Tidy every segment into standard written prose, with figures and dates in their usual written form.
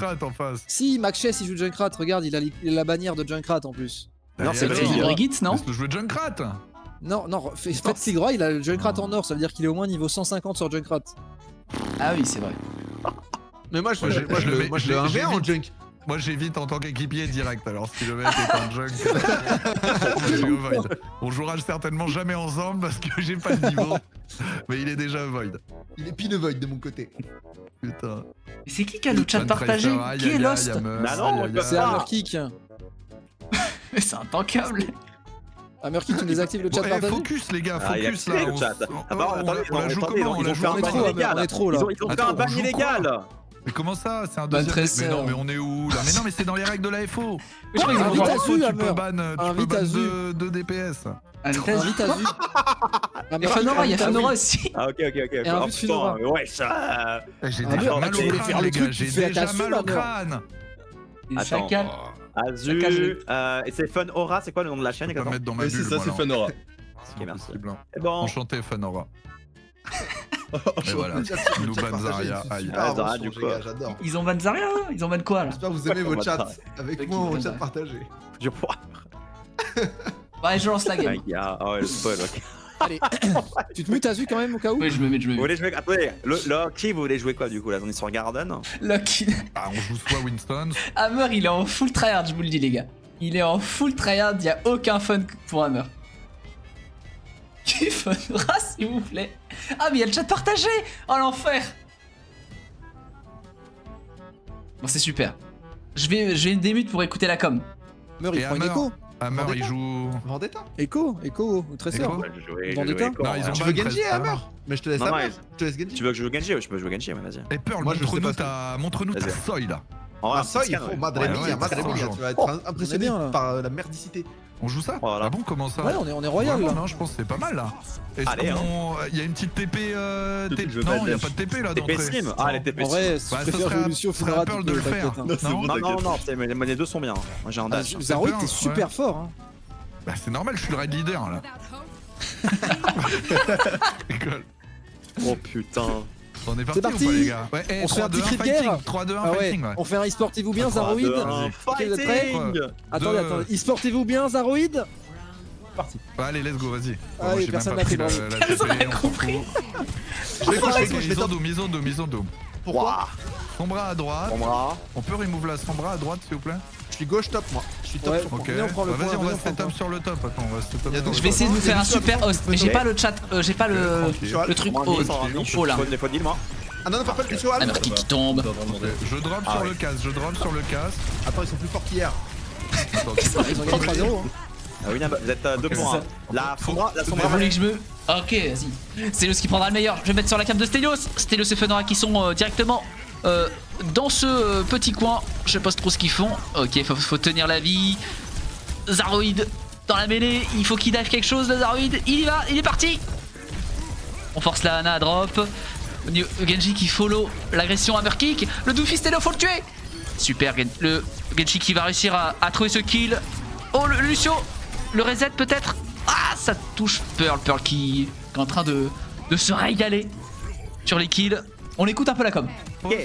Junkrat en face. Si, Max Chess il joue Junkrat, regarde, il a la bannière de Junkrat en plus. Non, c'est Allez, Brigitte, non? laisse-le jouer Junkrat. Non, faites clic droit, il a le Junkrat en or, ça veut dire qu'il est au moins niveau 150 sur Junkrat. Ah oui, c'est vrai. Mais moi je Moi, le 1v1 en junk. Moi j'évite en tant qu'équipier direct, alors si le mec est un junk, je suis au void. On jouera certainement jamais ensemble parce que j'ai pas le niveau, mais il est déjà au void. Il est pile void de mon côté. Putain. Mais c'est qui a le chat partagé? Qui est Lost? Bah non, on peut C'est pas. Hammerkick. Mais c'est intankable. Hammerkick, tu désactives le chat Bon, partagé. focus les gars, Ah, il a focus activé là. le chat. Ah bah attendez, on la joue attendez, comment? On ils la ont joue fait un on est ban trop, illégal. on est trop, là. Ils ont fait Attends, un ban on joue illégal. Mais comment ça? C'est un Ban deuxième. très Mais non, serre. mais on est où là? Mais non, mais c'est dans les règles de la FO. Je crois qu'ils ont Invite droit. à FO, Zu, tu Hammer. peux ban Invite à Zu. 2 DPS. Un Invite à Zu. Il y a Fanora, il y a Fanora aussi. Ah ok. Et un but Finora. Ouais, ça. J'ai Ah, déjà mais mal tu au voulais crâne, faire le les gars. truc, tu J'ai fais déjà attention, mal au Hammer. crâne. Attends. Chacal. Azu, et c'est Fun Aura, c'est quoi le nom de la chaîne Je vais pas exactement? mettre dans ma Mais bulle. c'est ça, moi, c'est là. Fanora. Ok, merci. Impossible, hein. Et bon, Enchanté, Fanora. Et voilà. Nous ban Zarya. Aïe. Ah, Zarya, du coup. J'adore. Ils ont ban Zarya, hein? Ils ont ban quoi là? J'espère que vous aimez vos chats avec Ok, moi bon, au chat bah. partagé. je vois. Ouais, je lance la game. Ah ouais, le spoil, ok. Allez, tu te mutes à Zu quand même au cas où? Oui, je me mets, Vous voulez jouer. Attendez, le qui vous voulez jouer quoi du coup là? On est sur Garden? Lucky. Ah, on joue soit Winston. Hammer, il est en full tryhard, je vous le dis, les gars. Il est en full tryhard, y a aucun fun pour Hammer. Qui funera, s'il vous plaît? Ah, mais y a le chat partagé! Oh, l'enfer! Bon, c'est super. Je vais une démute pour écouter la com. Hammer, il Et prend une Hammer. écho. Hammer, il Vendetta. joue. Vendetta. Écho, très Écho. fort. Vendetta. Non, ils ont Tu ban veux Genji presque. Hammer? Mais je te laisse Non, Hammer. non, Je te laisse Genji. Tu veux que je joue Genji? Je peux jouer Genji, ouais, vas-y. Et Pearl, Moi, je sais montre-nous pas ta Vas-y. soy là. En Ah vrai, ça, il scan, faut ouais. Madre Ouais, Mia, ouais, Madre c'est Mia, bon. tu vas être impressionné bien, là. par la merdicité. On joue ça? Voilà. Ah bon, comment ça? Ouais, on est royal Vraiment, là. non, je pense que c'est pas mal là. Est-ce Allez, qu'on- Il y a une petite TP. Depuis que je Non, il y a dash. pas de TP là TP d'entrée. Slim. Ah, les TP En vrai, Slim. si Bah, tu ça préfères serait Lucio ça serait Fera, à Pearl tu de peux, le faire. t'inquiète, hein. Non, c'est bon, Non, t'inquiète. mais les deux sont bien. Moi j'ai un dash. Zaroid, bien, t'es super fort. Hein. Bah, c'est normal, je suis le raid leader là. Rigole. Oh putain. On est parti, parti. ou pas les gars? Ouais, On se fait un petit cri de guerre. 3-2-1 Ah ouais, fighting, ouais. on fait un e-sportez-vous bien, Zaroid. Ok, vous êtes prêts? Attendez, e-sportez-vous bien, Zaroid. Bah, allez, let's go, vas-y. Allez, Moi, j'ai personne même n'a pas fait pris bravo. la Personne TP, n'a on s'en compris. fout. Je vais pas je vais Mise en top. dos, mise en dos, mise en dos. Pourquoi? Son bras à droite. Mon bras. On peut remove là, son bras à droite, s'il vous plaît? Je suis gauche top moi. Je suis top Ouais. sur Ok. point. Venez, on prend le Bah, point, vas-y, on venez, va on se prend le setup sur le top. Attends, on va se setup Il y a sur donc- le Je vais essayer de vous faire un super host, mais j'ai pas le chat, j'ai pas le truc haut là. Les fautes moi. Ah non, non, pas le Lucio Hammer. Hammer qui tombe. Je drop Ah sur ouais. le casque, je drop sur le casque. Attends, ils sont plus forts qu'hier. Attends, Ils ont gagné 3-0. hein. Ah oui, vous êtes 2 Ok. points. hein. La sombra, Vous voulez que je me... Ok, vas-y. Stelios qui prendra le meilleur. Je vais mettre sur la cam de Stelios. Stelios et Fenora qui sont directement dans ce petit coin. Je sais pas trop ce qu'ils font. Ok, faut tenir la vie. Zaroid dans la mêlée. Il faut qu'il dive quelque chose, le Zaroid. Il y va, il est parti. On force la Hana à drop. Genji qui follow l'agression Hammer Kick. Le Doofy Stelo, faut le tuer. Super, le Genji qui va réussir à trouver ce kill. Oh, le Lucio. Le reset peut-être. Ah, ça touche Pearl qui est en train de se régaler sur les kills. On écoute un peu la com. Ok.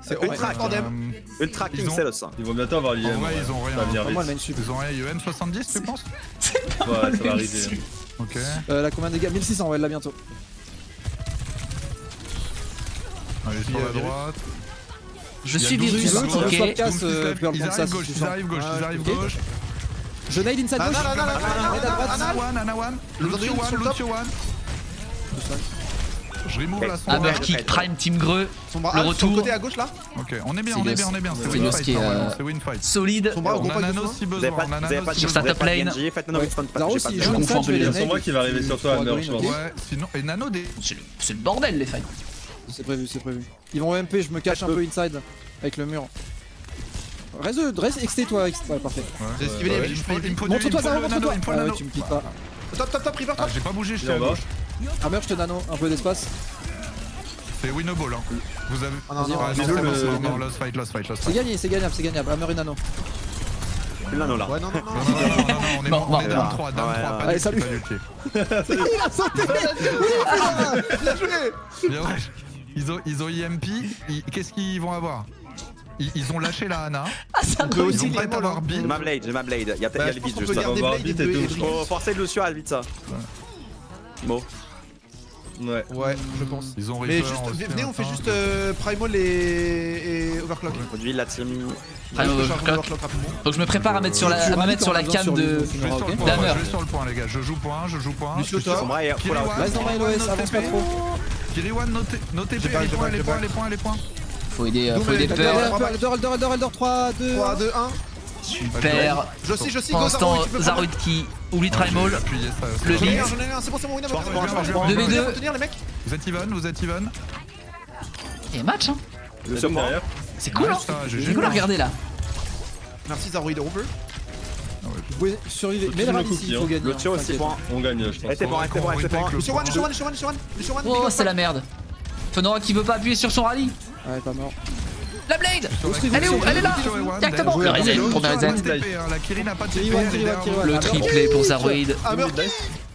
C'est Ultra ultra tandem. Ultra King Ils ont- Celos. Ils vont bientôt avoir l'IM. En vrai, ils ont rien. Ça va venir Pas moi, le vite. main sup. Ils ont rien, UN70, tu penses? Ouais, ça va arriver. Ok. La combien de dégâts? 1600, ouais, elle l'a bientôt. Allez, sur la droite. Je Il y a suis 12 Virus. secondes, Ok. il y a casse, Ils Pearl, comme ça, arrivent gauche, si tu ils sens. arrivent gauche, Ah, ils arrivent ok. gauche. Je nade inside Ah gauche. non, non, non, non, Nade à droite. Ana one, Ana one. Lucio one, Lucio one. Je remove la sombre. Hammer Kick Prime Team Greux. Son bras Le sur le retour. côté à gauche là. Ok, on est bien, C'est on est le- bien, on est bien. C'est c'est win le fight ski, normalement, c'est win fight. Solide. Son bras au On gros a pas de Nano soin. si Vous besoin, avez pas on a vous avez Nano pas si Sur de- sa vous avez top pas de lane. Genji, faites Nano, Ouais. faites pas- Zaro, j'ai si pas de- je Je joue confonds inside, un je peu vais les les deux. C'est moi qui va arriver sur toi, Hammer, je pense. Ouais, sinon. Et Nano des. C'est le bordel les fights. C'est prévu, c'est prévu. Ils vont MP, je me cache un peu inside avec le mur. Reste XT toi, XT. Ouais, parfait. J'ai esquivé les Il me billes. faut- il me faut du- Montre-toi, il me faut Zaro, le nano, montre-toi. il me faut le Ah ouais, nano. tu me quittes pas. Top, top, top, river Ah, top. j'ai pas bougé, Il j'étais est à en bas. gauche. Hammer, je te nano, un peu d'espace. C'est winnable, hein. Vous avez. Ah non, non, Ah, non, c'est non, bon, le- c'est bon, non, lost fight, lost fight, lost C'est fight. gagné, c'est gagnable. Hammer et nano. Le Nano là. Ouais, non, non, Non, non. non, non, non, on est Non, on est non. down 3, down Ouais, 3, ouais. pas Allez, d'ulti, salut. pas d'ulti. Il a sauté. Bien joué. Bien, ouais. Ils ont IMP, qu'est-ce qu'ils vont avoir? Ils ont lâché la Ana. Ah, ça peut me aussi Ils vont les peut-être avoir J'ai build. ma blade, j'ai ma blade. Il y a Bah, le je pense vide qu'on juste peut là. On va garder voir Blade vite et et deux tout. et Oh, forcez Lucio à vite ça. Bon. Ouais. Ouais, je pense. Ils ont Mais Reaper juste, aussi, venez, on fait attends. juste Primal et Overclock. Produit la team. Primal Je vais faire Overclock. Overclock rapidement. Donc je me prépare à mettre sur Tu la, à rallies mettre sur quand la t'as cam besoin de. sur Je suis Finora, sur le ok point, Dammer. je suis sur le point les gars, je joue point, je joue point. Lucio Je suis sur- top. Sombra et Kiri Fallout. One, Reste dans my OS, avance pas trop. Kiri One, nos TP, J'ai pas, les j'ai points, pas, les j'ai points, pas. les points, les points. Faut aider Doom le et peur. Elder, 3, 2. 3, 2, 1. Super. Je sais, Pour go l'instant, Zaro, tu peux prendre. Zaruid qui oublie Trimal. Appuyez ça. Le J'en ai lead. un, c'est bon, win. Je pense, je pense, je pense. 2v2. Faut tenir les mecs. Vous êtes even, vous êtes even. Et match, hein. Lucio mort. Derrière. C'est cool, hein. Ça, j'ai C'est cool à regarder là. Merci Zaroid over. Vous pouvez survivre. Faut Mais le toujours rallye le ici, il faut cookie, gagner. Lucio aussi t'inquiète. point. On gagne, je pense. Restez bon, restez bon, restez bon. Lucio One. Oh, c'est la merde. Fenora qui veut pas appuyer sur son rallye. Ouais, pas mort. La blade. Oustri, Elle est où? Oustri, Elle est là. Lucio et One, Directement. d'ailleurs. Le reset, Lucio, premier Lucio, reset. TP, hein, la Kiri n'a pas de Kiri TP. One, elle est Kiri One, derrière Kiri vous. One. Le triplé pour Zaruid. Hammer.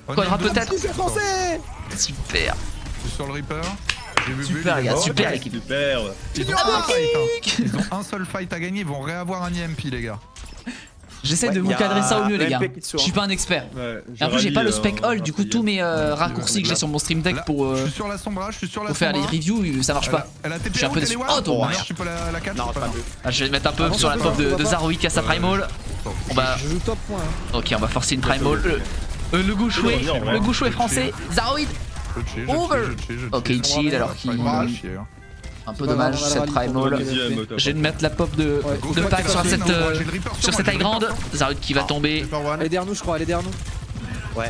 Quadra peut-être. C'est français. Super. Je suis sur le Reaper. J'ai vu Super, Bull, les gars, il est super mort. l'équipe. Super. Ils ont un fight, hein. Ils ont un seul fight à gagner, ils vont réavoir un IMP les gars. J'essaie de Ouais, vous y a cadrer ça au mieux, les gars. MP qui te Je suis pas un expert. Ouais. Et en plus, j'ai pas le spec all, du coup, tous mes raccourcis que j'ai sur mon stream deck Là, pour je suis sur la Sombra, je suis sur la faire les Sombra. reviews, ça marche pas. Elle a TP Je suis un peu déçu. Oh, ton Alors, merde. tu peux la catch Non, ou pas pas vu. Ah, je vais mettre un peu Avance, sur la on pop va de pas. Zaruid qui a sa primal. On va. Je joue top point. hein. Ok, on va forcer une primal. Le gouchouet, le gouchouet français, Zaruid. Over. Ok, il chill alors qu'il. Un peu pas dommage grave, on a cette le rallye pour primal. le Je vais mettre la pop de Ouais. pack sur cette taille grande. Zaruid qui va tomber. Super One. Elle est derrière nous, je crois, elle est derrière nous. Ouais.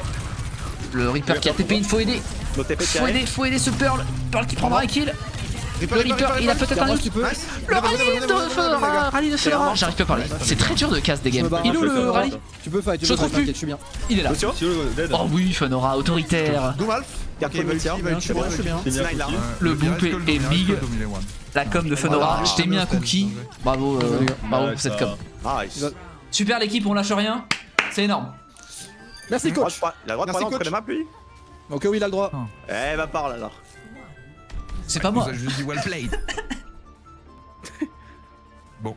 Le Reaper qui a TP, il faut aider. Nos TP qui arrivent. Faut aider ce Pearl. Pearl qui prendra un kill. Le Reaper, il a peut-être un Moi, ult. tu peux. Le rallye de Fenora. J'arrive pas à parler. C'est très dur de casse des games. Il est où le rallye? Tu peux fight, Je trouve plus. t'inquiète, je suis bien. Il est là. Lucio. Oh oui, Fenora, autoritaire. Doom Alf. Carte Ok, de métier. Je suis bien, je suis bien. C'est bien Smile là. foutu. Le boop est big. La com de Fenora. Je t'ai mis un cookie. Bravo, bravo pour cette com. Nice. Super l'équipe, on lâche rien. C'est énorme. Merci, coach. La droite Merci, par entre coach. les mains, puis. Ok, oui, il a le droit. Eh, va par là alors. C'est pas moi. Je dis well played. Bon,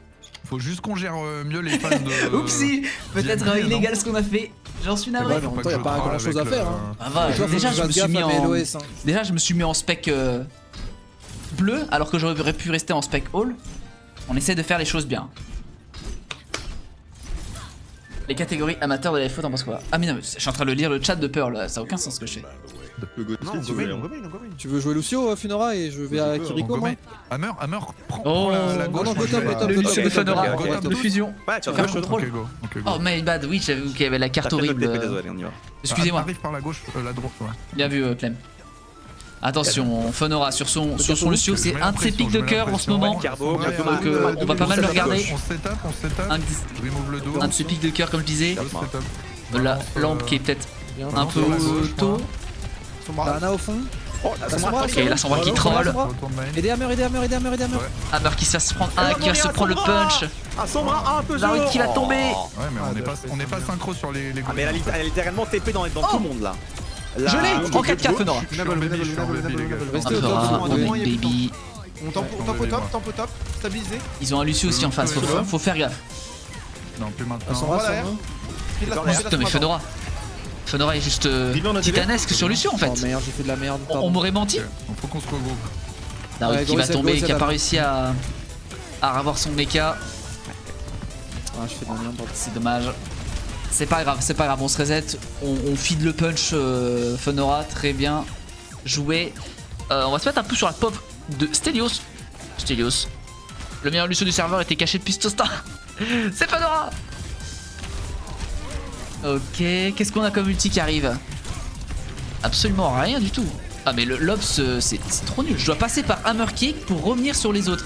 faut juste qu'on gère mieux les phases de. Oupsie, peut-être bien, illégal ce qu'on a fait. J'en suis navré. Ouais, mais en même temps, y a pas grand chose à faire. Hein. Ah va, Toi, faut déjà que je me fasses suis gaffe mis à en LOS, hein. déjà je me suis mis en spec bleu alors que j'aurais pu rester en spec all. On essaie de faire les choses bien. Les catégories amateurs de la FO, t'en penses quoi? Ah mais non, mais je suis en train de lire le chat de Pearl, là, ça a aucun sens ce que je fais. Le go Non, si tu veux. on gomme. Tu veux jouer Lucio, Funora, et je vais à Kiriko, moi. Hammer, prends Oh, la oh gauche. non, moi, go je top, vais go à- top, Le go Lucio top, de go top, Fenora, go top, go top. de fusion. Ouais, tu vas Faire faire un le contrôle. Ok, go. Ok, go. Oh my bad, oui j'avais vu qu'il y avait la carte horrible. Désolé, on y va. Excusez-moi, Arrive par la gauche, la droite, ouais. bien vu Clem. Attention, Fenora sur son Lucio, c'est un de ses pics de cœur en ce moment. Carbo, Ouais, bientôt Donc Marco. on va pas mal le regarder. On setup. Un, Je remove le dos. un de ses pics de cœur comme je disais. Je setup. La lampe qui est peut-être Bien. un peu sur la gauche, tôt. T'as Ana au fond. Oh, la Sombra. Ok, la Sombra qui troll. Retourne main. Aidez Hammer, aidez Hammer, aidez Hammer, aidez Hammer. Hammer qui se fasse prendre un, qui va se prendre le punch. Un Sombra, un peu Zaruid qui va tomber. Ouais, mais on n'est pas synchro sur les Ah, mais elle a littéralement TP dans tout le monde là. Je l'ai en 4K Fenora. Je suis en baby, je suis en baby, les gars. Restez au top, Fenora, on oh va big gagner. baby. On tempo top, stabilisé. Ils ont un Lucio aussi en face, faut faire gaffe. Non, plus Elles maintenant. sont Voilà, rassemblées. Putain mais Fenora. Fenora est juste River, on a titanesque sur Lucio en Oh fait. merde, j'ai fait de la merde. On pardon. m'aurait menti. Donc faut qu'on se regroupe. Zaruid Ouais, qui va go, tomber, go, qui a pas go. réussi à avoir son mecha. Ah, je fais de la merde. C'est dommage. C'est pas grave, on se reset, on feed le punch Fenora, très bien joué. On va se mettre un peu sur la pop de Stelios. Stelios. Le meilleur Lucio du serveur était caché depuis Stosta. C'est Fenora. Ok, qu'est-ce qu'on a comme ulti qui arrive? Absolument rien du tout. Ah mais le Lops c'est trop nul. Je dois passer par Hammer Kick pour revenir sur les autres.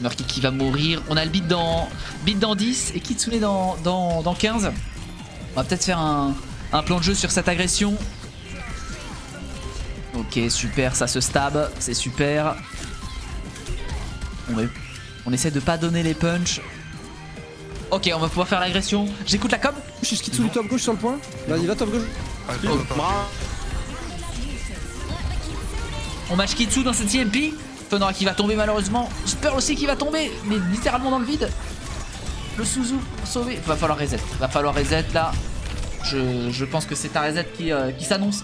Hammer Kick qui va mourir. On a le beat dans 10 et Kitsune dans 15. On va peut-être faire un plan de jeu sur cette agression. Ok, super, ça se stab, c'est super. On essaie de pas donner les punchs. Ok, on va pouvoir faire l'agression. J'écoute la com. Je suis Skitsu top gauche sur le point. Vas-y, va top gauche. Attends, attends. On match Kitsu dans cette TMP. Fenora qui va tomber malheureusement. Spur aussi qui va tomber, mais littéralement dans le vide. Le Suzu pour sauver. Va falloir reset. Va falloir reset là. Je pense que c'est un reset qui s'annonce.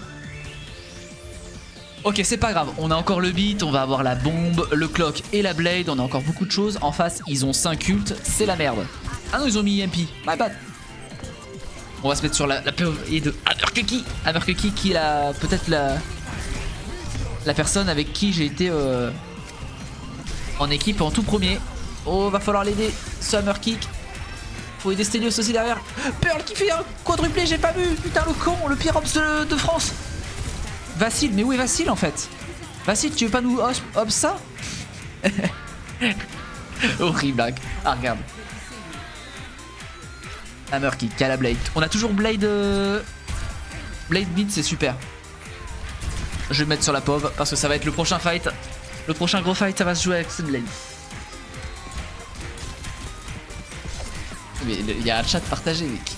Ok, c'est pas grave. On a encore le beat, on va avoir la bombe, le clock et la blade. On a encore beaucoup de choses. En face, ils ont 5 ults. C'est la merde. Ah non, ils ont mis MP. My bad. On va se mettre sur la POV de Hammerkuki. Hammerkuki qui est peut-être la personne avec qui j'ai été en équipe en tout premier. Oh, va falloir l'aider, ce Hammerkick. Faut aider Stelios aussi derrière. Pearl qui fait un quadruplé, j'ai pas vu. Putain, le con, le pire ops de France. Vassil, mais où est Vassil en fait? Vassil, tu veux pas nous hop ça? Horrible, hein. Ah, regarde. Hammerkick, qui a la blade. On a toujours blade. Blade mid, c'est super. Je vais me mettre sur la POV parce que ça va être le prochain fight. Le prochain gros fight, ça va se jouer avec cette blade. Mais il y a un chat partagé, mec.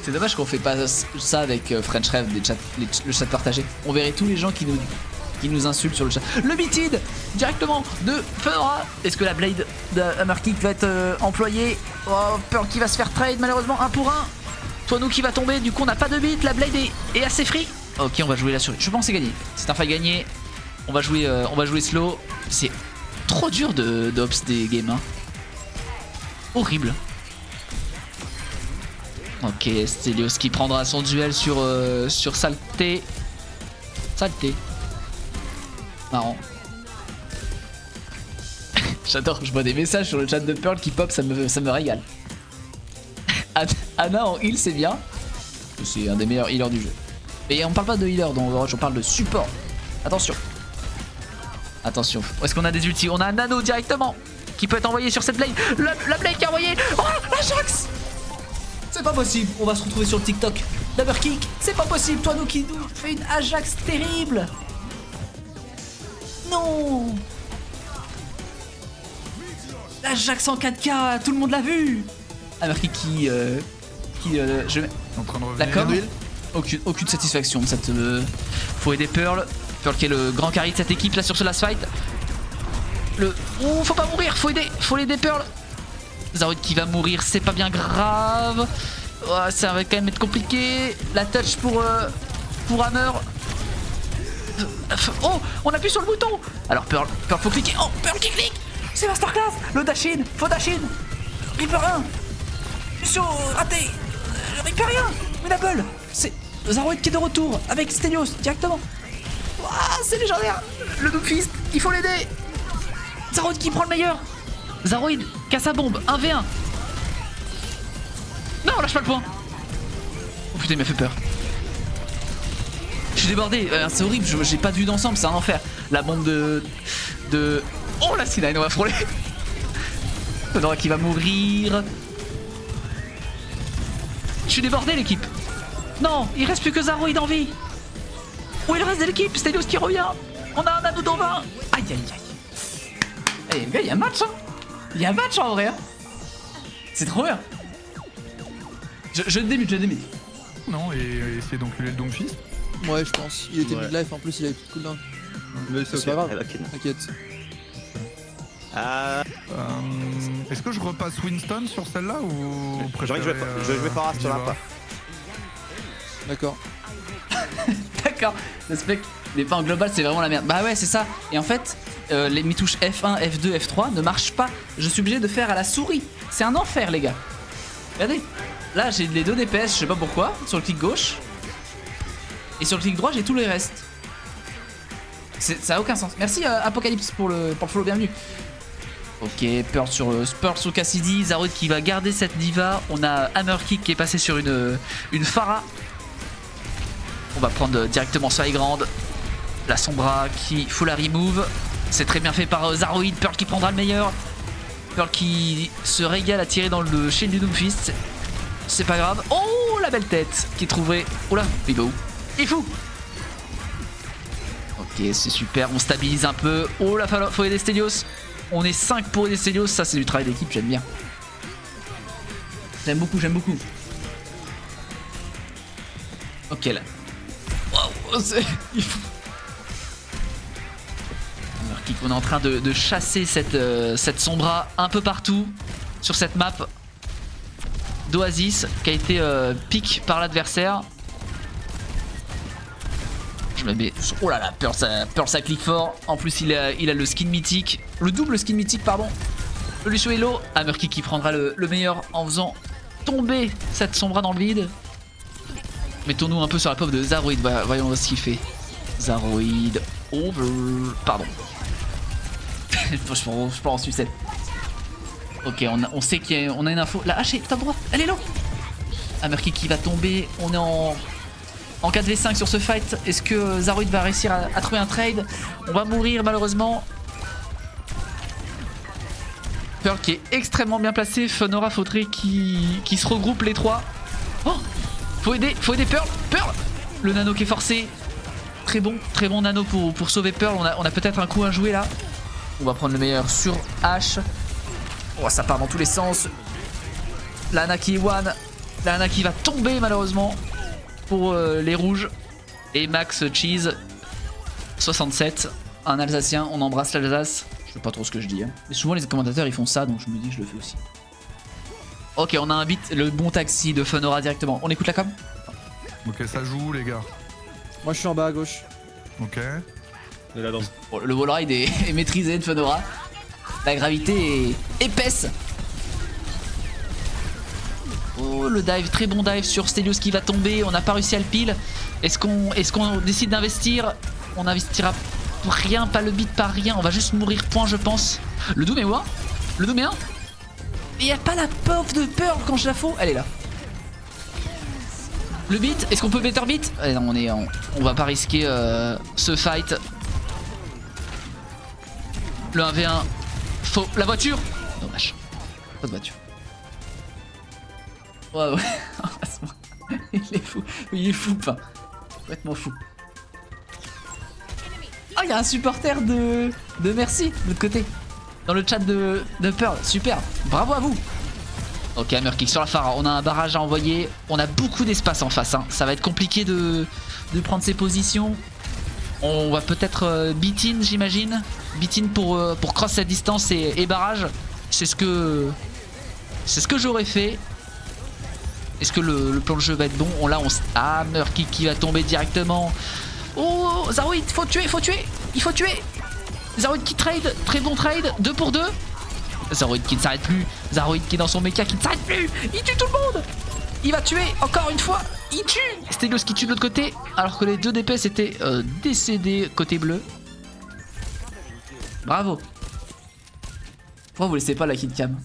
C'est dommage qu'on fait pas ça avec French Rêve, le chat partagé. On verrait tous les gens qui nous insultent sur le chat. Le Beated directement de Fenora. Est-ce que la blade de Hammerkick va être employée? Oh, Pearl qui va se faire trade malheureusement 1 pour 1. Toinou qui va tomber, du coup on n'a pas de beat, la blade est assez free. Ok, on va jouer la souris. Je pense que c'est gagné. C'est un fight gagné. On va jouer slow. C'est trop dur de ops des games. Hein. Horrible. Ok, Stelios qui prendra son duel sur Saleté. Saleté. Marrant. J'adore, je vois des messages sur le chat de Pearl qui pop, ça me régale. Anna en heal, c'est bien. C'est un des meilleurs healers du jeu. Et on parle pas de healer dans Overwatch, on parle de support. Attention. Attention. Où est-ce qu'on a des ultis? On a un nano directement qui peut être envoyé sur cette blade. La blade qui a envoyé. Oh, l'Ajax! C'est pas possible. On va se retrouver sur le TikTok. Hammerkick, c'est pas possible. Toi, nous qui nous fait une Ajax terrible. Non. L'Ajax en 4K, tout le monde l'a vu. Hammerkick je mets En train de revenir. la com. Aucune satisfaction. Faut aider Pearl. Pearl qui est le grand carry de cette équipe là sur ce last fight. Faut pas mourir, faut l'aider Pearl. Zaroid qui va mourir, c'est pas bien grave. Oh, ça va quand même être compliqué. La touch pour Hammer. Oh, on appuie sur le bouton. Alors Pearl faut cliquer. Oh, Pearl qui clique. C'est masterclass. Le dash-in, faut dash-in. Reaper 1. Mission raté. Reaper 1. Double. C'est Zaroid qui est de retour avec Stelios directement. Ah, c'est légendaire. Le Doomfist, il faut l'aider. Zaroid qui prend le meilleur. Zaroid casse sa bombe, 1v1. Non, lâche pas le point. Oh putain, il m'a fait peur. Je suis débordé, c'est horrible, j'ai pas de vue d'ensemble, c'est un enfer. La bombe de... Oh la C9, on va frôler. Fenora qui va mourir. Je suis débordé l'équipe. Non, il reste plus que Zaroid en vie. Où est le reste de l'équipe? Stelios qui revient. On a un anneau dans 20. Aïe aïe aïe. Eh gars, il y a un match hein. Il y a un match en vrai hein. C'est trop bien. Je débute. Non, et essayer d'enculer le Doomfist. Ouais, je pense. Il était mid-life en plus, il avait plus de cooldown. Mais C'est pas grave, Ok. t'inquiète. Est-ce que je repasse Winston sur celle-là ou Je vais Pharas sur la pas. D'accord. D'accord. Le spec, mais pas en global, c'est vraiment la merde. Bah ouais, c'est ça. Et en fait, mes touches F1, F2, F3 ne marchent pas. Je suis obligé de faire à la souris. C'est un enfer, les gars. Regardez. Là, j'ai les deux DPS, je sais pas pourquoi, sur le clic gauche. Et sur le clic droit, j'ai tous les restes. Ça a aucun sens. Merci Apocalypse pour le follow, bienvenue. Ok, Pearl sur Cassidy, Zaroid qui va garder cette diva. On a Hammerkick qui est passé sur une Pharah. On va prendre directement sur les grandes. La Sombra qui faut la remove. C'est très bien fait par Zaroid. Pearl qui prendra le meilleur. Pearl qui se régale à tirer dans le shield du Doomfist. C'est pas grave. Oh, la belle tête qui trouverait. Oh là, il va où? Il est fou. Ok, c'est super. On stabilise un peu. Oh là, faut aider Stelios. On est 5 pour aider Stelios. Ça, c'est du travail d'équipe. J'aime bien. J'aime beaucoup. Ok, là. Wow, c'est... Merkick, on est en train de chasser cette Sombra un peu partout sur cette map d'Oasis qui a été pick par l'adversaire. Je me mets... Oh là là, Pearl ça clique fort. En plus il a le skin mythique, le double skin mythique pardon. Le Lucio Hello. Merkick qui prendra le meilleur en faisant tomber cette Sombra dans le vide. Mettons-nous un peu sur la pauvre de Zaroid, voyons ce qu'il fait. Zaroid over... Pardon. je pars en sucette. Ok, on sait qu'on a une info. La hache est top droit, elle est là. Merkick qui va tomber, on est en 4v5 sur ce fight. Est-ce que Zaroid va réussir à trouver un trade? On va mourir malheureusement. Pearl qui est extrêmement bien placé. Fenora, faudrait qui se regroupent les trois. Oh, faut aider Pearl. Pearl, le nano qui est forcé. Très bon nano pour sauver Pearl. On a peut-être un coup à jouer là. On va prendre le meilleur sur H. Oh, ça part dans tous les sens. Lana qui est one. Lana qui va tomber malheureusement pour les rouges. Et Max Cheese 67. Un Alsacien, on embrasse l'Alsace. Je sais pas trop ce que je dis. Hein. Mais souvent les commentateurs ils font ça, donc je me dis que je le fais aussi. Ok, on a un beat, le bon taxi de Fenora directement. On écoute la com? Ok, ça joue les gars. Moi je suis en bas à gauche. Ok. De la danse. Bon, le wallride est maîtrisé de Fenora. La gravité est épaisse. Oh, le dive, très bon dive sur Stelios qui va tomber. On n'a pas réussi à le pile. Est-ce qu'on décide d'investir? On investira pour rien, pas le beat, pas rien. On va juste mourir point, je pense. Le Doom est où? Le Doom est 1. Il n'y a pas la pauvre de Pearl quand je la fous. Elle est là. Le beat, est-ce qu'on peut better beat? Allez, non, on va pas risquer ce fight. Le 1v1. Faux. La voiture. Dommage. Pas de voiture. Ouais. Il est fou. Il est fou, pas. Complètement fou. Oh, il y a un supporter de Merci de l'autre côté. Dans le chat de Pearl. Super. Bravo à vous. Ok, Merkick sur la Pharah. On a un barrage à envoyer. On a beaucoup d'espace en face. Hein. Ça va être compliqué de prendre ses positions. On va peut-être beat-in, j'imagine. Beat-in pour cross cette distance et barrage. C'est ce que j'aurais fait. Est-ce que le plan de jeu va être bon? Ah, Merkick qui va tomber directement. Oh, Zaroid, faut tuer. Il faut tuer. Zaroid qui trade, très bon trade, 2 pour 2. Zaroid qui ne s'arrête plus. Zaroid qui est dans son mecha qui ne s'arrête plus. Il tue tout le monde. Il va tuer encore une fois. Il tue. Stelios qui tue de l'autre côté. Alors que les 2 DPS étaient décédés côté bleu. Bravo. Pourquoi vous laissez pas la killcam?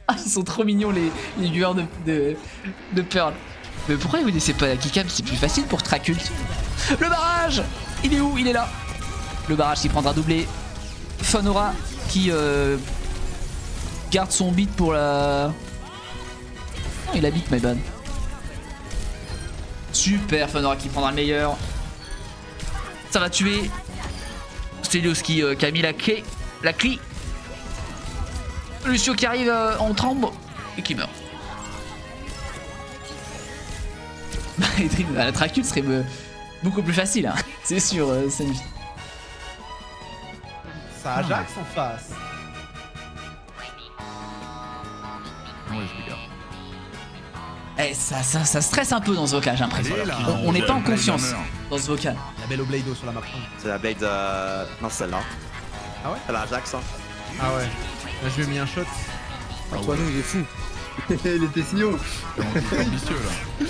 Ah, ils sont trop mignons les viewers de Pearl. Mais pourquoi vous laissez pas la killcam? C'est plus facile pour Tracult. Le barrage. Il est où? Il est là. Le barrage qui prendra doublé. Fenora qui garde son beat pour la... Oh, il a beat, my bad. Super, Fenora qui prendra le meilleur. Ça va tuer. Stelios qui a mis la clé. Lucio qui arrive en tremble et qui meurt. La Tracult serait beaucoup plus facile, hein. C'est sûr, Sanji. Ça Ajax en face. Ouais, je regarde. Eh, ça stresse un peu dans ce vocal, j'ai l'impression. Elle est là, On n'est pas en Blade confiance Runner. dans ce vocal. La belle Oblado sur la map 1. C'est la Blade. Non, c'est celle-là. Ah ouais? C'est la Ajax, hein. Ah ouais. Là je lui ai mis un shot. Antoine, il est fou. Il était si haut. C'est ambitieux là.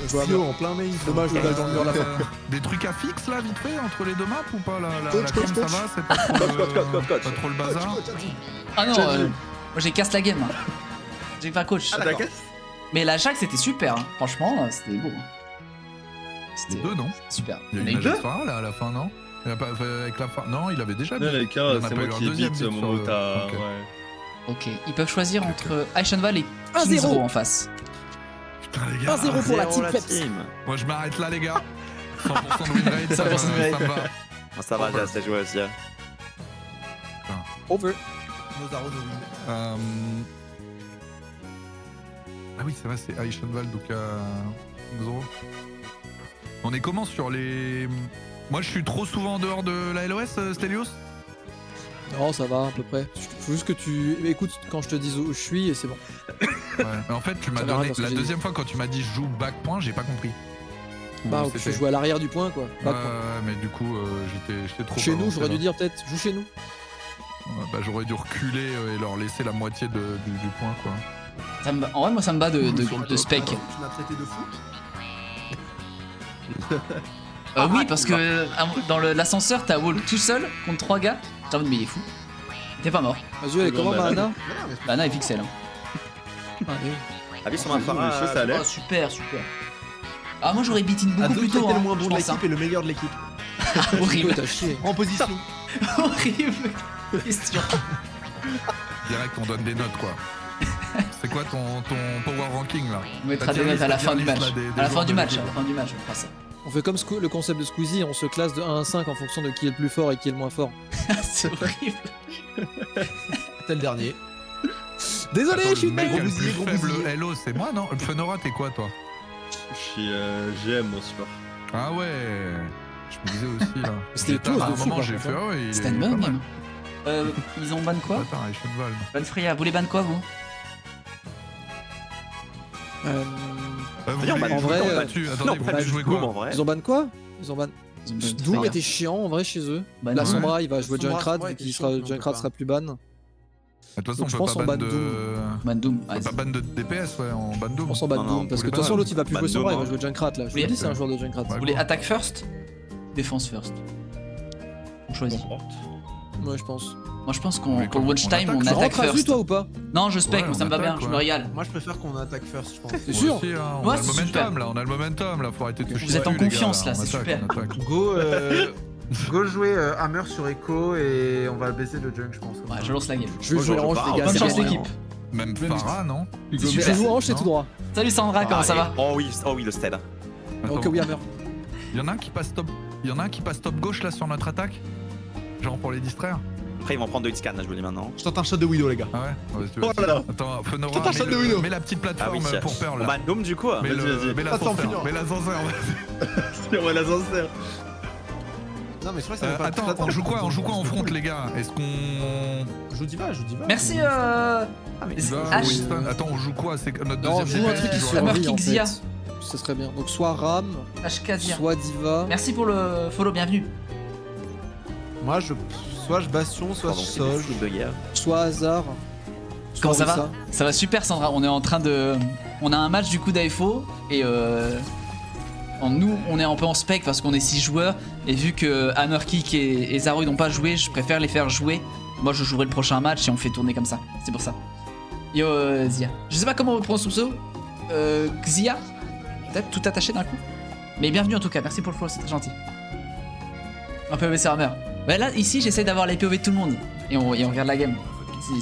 Jouable. Sio en plein main. Dommage, le dash dans le mur à la fin. Des trucs à fixe là vite fait entre les deux maps ou pas? La Coach, com coach, ça coach. va? C'est pas trop Coach. pas trop le bazar? Ah non, moi j'ai casse la game. Hein. J'ai pas coach. Ah, d'accord. Mais la Jack c'était super, hein. Franchement, c'était beau. Hein. Les deux non? Super. Il y a Mais une deux Ajax Pharah là à la fin non? Il a pas avec la fin. Non, il avait déjà Non, avec Il y en un, a c'est pas moi eu un qui deuxième bite au beat moment où sur t'as. ok. Ouais. Ok, ils peuvent choisir entre Aishenval et 1-0. Kingsro en face. Putain les gars. 1-0 pour la team Zéro, Peps. team. Moi je m'arrête là les gars. 100% de win rate, ça 100% de win me va. Ah, ça va, j'ai assez joué aussi. Hein. Over. Nos arrows, nos win. Ah oui c'est vrai c'est Aishenval donc Xoro. On est comment sur les Moi je suis trop souvent en dehors de la LOS, Stelios. Non, ça va à peu près. Faut juste que tu écoutes quand je te dis où je suis et c'est bon. Ouais. Mais en fait, tu m'as Ça verra donné dans ce que la j'ai deuxième fois quand tu m'as dit je joue back point, j'ai pas compris. Bah, c'était- je joue à l'arrière du point quoi. Back point. Mais du coup, j'étais trop. Chez nous, avancé, j'aurais dû là. dire peut-être, joue chez nous. Ouais, bah, j'aurais dû reculer et leur laisser la moitié du point quoi. En vrai, moi, ça me bat de spec. Tu m'as traité de fou. Oui, parce que dans l'ascenseur, t'as wall tout seul contre 3 gars. T'as envie de mais il est fou. T'es pas mort. Vas-y, elle est comment Bah, Mahana? Bah, Anna est pixel. Hein. Ah, oui. Ah oui, sur ma Les Phara. choses, ça allait. Oh, super, super. Ah, moi, j'aurais beaten beaucoup Ado plus qui tôt. était le Hein, moins bon je de pense, hein. l'équipe et le meilleur de l'équipe. Horrible. T'as chié. En position. Horrible question. Direct, on donne des notes quoi. C'est quoi ton power ranking là? On mettra T'as des tiré notes à la liste, fin du t'as match. tiré liste, là, À la des fin du joueurs match, de à la fin du match, on fera ça. On fait comme le concept de Squeezie, on se classe de 1 à 5 en fonction de qui est le plus fort et qui est le moins fort. C'est horrible. T'es le dernier. Désolé, Attends, je suis le mec mec. le Gros plus bousillé, gros faible bousillé. Hello, c'est moi non? Fenora, t'es quoi toi? Je suis GM mon support. Ah ouais. Je me disais aussi là. C'était J'étais- close à un dessus, moment par j'ai contre, fait hein. ouais, il C'était est une pas bonne mal. game. Ils ont ban quoi? Attends, Eichenwald. Ban Freya. Vous les ban quoi, vous? Vous D'ailleurs, voulez en jouer vrai, quoi là-dessus? Attendez, Non, vous pas voulez du jouer Doom en quoi? vrai. Ils ont ban quoi? Ils ont ban. Ils ont ban Doom Freya. était chiant en vrai chez eux. Ban La Doom. Sombra, il va jouer Sombra, Junkrat, ouais, vu était qu'il chiant, mais on peut Junkrat pas. sera plus ban. De toute façon, Donc, je on pense peut en pas ban ban de. Ban Doom. On peut pas ban de DPS, ouais, en ban Doom. On s'en bat Non, de non, Doom, parce on que de peut toute façon ban. l'autre il va plus Ban jouer Sombra, il Doom, va jouer Junkrat là. Je vous Oui. le dis, c'est un joueur de Junkrat. Ouais. Vous voulez attaque first? Défense first. On choisit. Moi je pense. Moi, je pense Mais qu'on pour comment- le watch on time, attaque on Tu first. attaque rentres à vue first. toi ou pas? Non, je spec, Ouais, mais ça on me va bien, attaque, je me ouais. régale. Moi je préfère qu'on attaque first, je pense. T'es Moi sûr? aussi, hein, on Ouais, a le c'est momentum super. là, on a le momentum là, faut arrêter de se Vous chier êtes en dessus, les gars, confiance, là, on c'est attaque, super. on attaque. Go jouer Hammer sur Echo et on va baisser le junk, je pense. Ouais, je lance la game. Je vais Moi, jouer je Orange pars. les gars. Bonne c'est chance, bon. l'équipe. Même Farah, non? Je Super. joue Orange, c'est Non. tout droit. Salut Sandra, comment ça va? Oh oui, le stead. Ok, Attends, oui, Hammer. il y en a un qui passe top. Il y en a un qui passe top gauche là sur notre attaque. Genre pour les distraire. Après, ils vont prendre 2 hitscan, je vous le dis maintenant. Je tente un shot de Widow, les gars. Ah ouais? Ouais, si tu veux. Oh là là. Attends, Fenora, Putain, shot de mets, Widow. mets la petite Ah plateforme oui, pour Pearl On là. ban Doom du coup. Mets Vas-y. mets Attends, l'ascenseur. finir. Mets l'ascenseur. On va l'ascenseur. Non, mais je crois que ça va pas. Attends, on joue quoi en front les gars? Est-ce qu'on. Je vous dis pas, je vous dis pas. Merci Diva, H. Winston. Attends, on joue quoi? C'est notre Non, deuxième joue un DPS, truc qui tu vois. Hammer survit en Kick Zia. fait. Ce serait bien. Donc soit Ram, HKZia. soit Diva. Merci pour le follow, bienvenue. Moi, soit je Bastion, soit je Pardon, c'est Sol. des foot de guerre. soit Hazard. Comment ça Orisa. va? Ça va super Sandra, on est en train de... On a un match du coup d'AFO et nous on est un peu en spec parce qu'on est 6 joueurs et vu que Hammerkick et Zaro ils n'ont pas joué, je préfère les faire jouer. Moi je jouerai le prochain match et on fait tourner comme ça, c'est pour ça. Yo Zia. Je sais pas comment on prononce son pseudo. Xia? Peut-être tout attaché d'un coup. Mais bienvenue en tout cas, merci pour le follow, c'est très gentil. Un POV sur Hammer. Bah là ici j'essaie d'avoir les POV de tout le monde et on regarde la game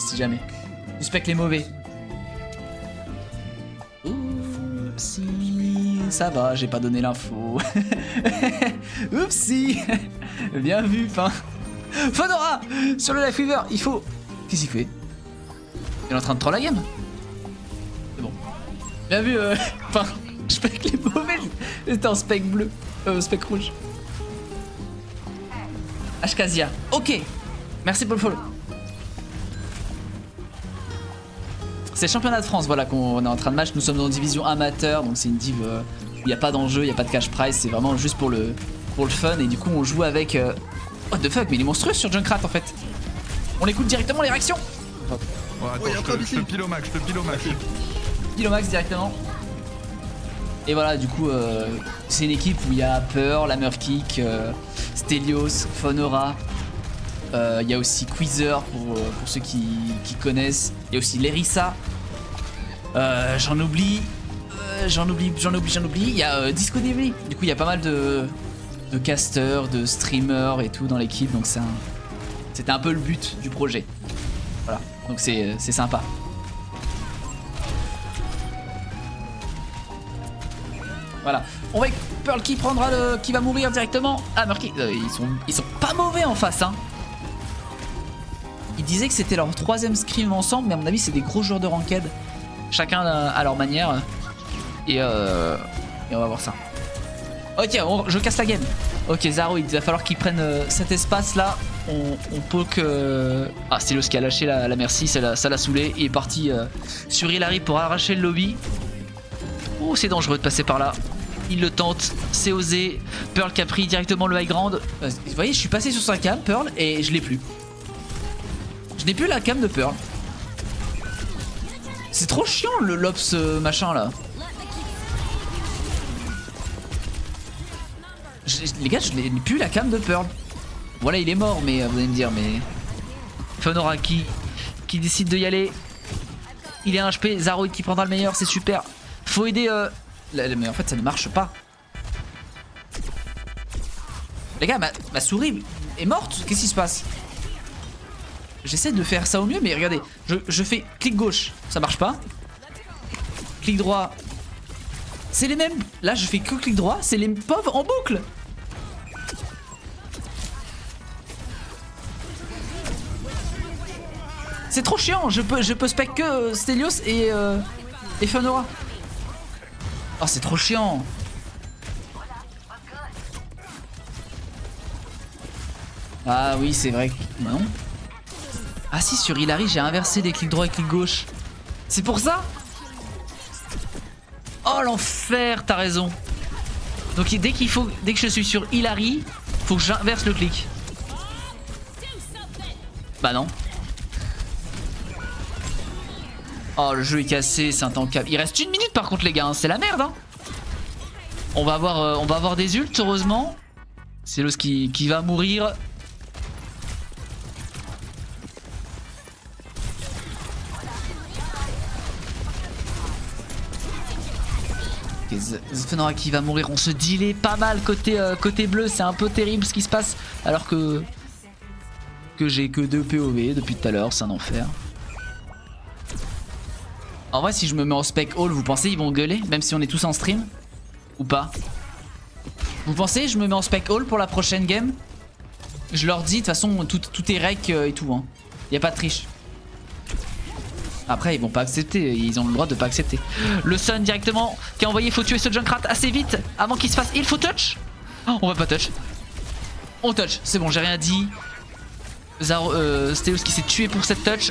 si jamais. Du spec les mauvais. Oupsie, ça va, j'ai pas donné l'info. Oupsie, bien vu, fin. Fedora, sur le Life Weaver, il faut. Qu'est-ce qu'il fait? Il est en train de troll la game. C'est bon. Bien vu, enfin, spec les mauvais. C'était en spec bleu, spec rouge. HKZia, ok. Merci pour le follow. C'est le championnat de France, voilà, qu'on est en train de match. Nous sommes dans une division amateur, donc c'est une div où il n'y a pas d'enjeu, il n'y a pas de cash prize, c'est vraiment juste pour le fun. Et du coup, on joue avec. What the fuck, mais il est monstrueux sur Junkrat en fait. On écoute directement les réactions. Ouais, attends, je te pile au max, Pilomax directement. Et voilà, du coup, c'est une équipe où il y a Pearl, Hammerkick, Stelios, Fenora. Il y a aussi Queezer pour ceux qui connaissent. Il y a aussi Lerissa. J'en oublie. Il y a Disconnibly. Du coup, il y a pas mal de casters, de streamers et tout dans l'équipe. Donc c'était un peu le but du projet. Voilà, donc c'est sympa. Voilà, on va avec Pearl qui prendra qui va mourir directement. Ah, Murky, ils sont pas mauvais en face, hein. Ils disaient que c'était leur 3ème scrim ensemble, mais à mon avis, c'est des gros joueurs de ranked. Chacun à leur manière. Et on va voir ça. Ok, je casse la game. Ok, Zaro, il va falloir qu'il prenne cet espace là. On poke. Ah, Stelios qui a lâché la merci, ça l'a saoulé. Il est parti sur Hilary pour arracher le lobby. Oh, c'est dangereux de passer par là. Il le tente, c'est osé. Pearl qui a pris directement le high ground. Vous voyez, je suis passé sur sa cam, Pearl, et je l'ai plus. Je n'ai plus la cam de Pearl. C'est trop chiant le Lops machin là. Les gars, je n'ai plus la cam de Pearl. Voilà, il est mort, mais vous allez me dire, mais. Fenora qui décide de y aller. Il est un HP, Zaroid qui prendra le meilleur, c'est super. Faut aider. Mais en fait, ça ne marche pas. Les gars, ma souris est morte. Qu'est-ce qui se passe? J'essaie de faire ça au mieux, mais regardez, je fais clic gauche, ça marche pas. Clic droit, c'est les mêmes. Là, je fais que clic droit, c'est les pauvres en boucle. C'est trop chiant, je peux spec que Stelios et Fenora. Oh, c'est trop chiant. Ah oui, c'est vrai que... Non. Ah si, sur Hilary, j'ai inversé les clics droit et clics gauche. C'est pour ça? Oh l'enfer, t'as raison. Donc dès que je suis sur Hilary, faut que j'inverse le clic. Bah non. Oh, le jeu est cassé, c'est intankable. Il reste 1 minute par contre les gars, hein. C'est la merde hein. On va avoir des ults heureusement. C'est Los qui va mourir. Okay, Fenora qui va mourir. On se delay pas mal côté bleu. C'est un peu terrible ce qui se passe. Alors que j'ai que 2 POV depuis tout à l'heure. C'est un enfer. En vrai, si je me mets en spec all, vous pensez ils vont gueuler? Même si on est tous en stream? Ou pas? Vous pensez je me mets en spec all pour la prochaine game? Je leur dis, de toute façon, tout est rec et tout. Hein. Y a pas de triche. Après, ils vont pas accepter. Ils ont le droit de pas accepter. Le Sun directement qui a envoyé. Faut tuer ce Junkrat assez vite avant qu'il se fasse. Il faut touch. Oh, on va pas touch. On touch. C'est bon, j'ai rien dit. Stelios qui s'est tué pour cette touch.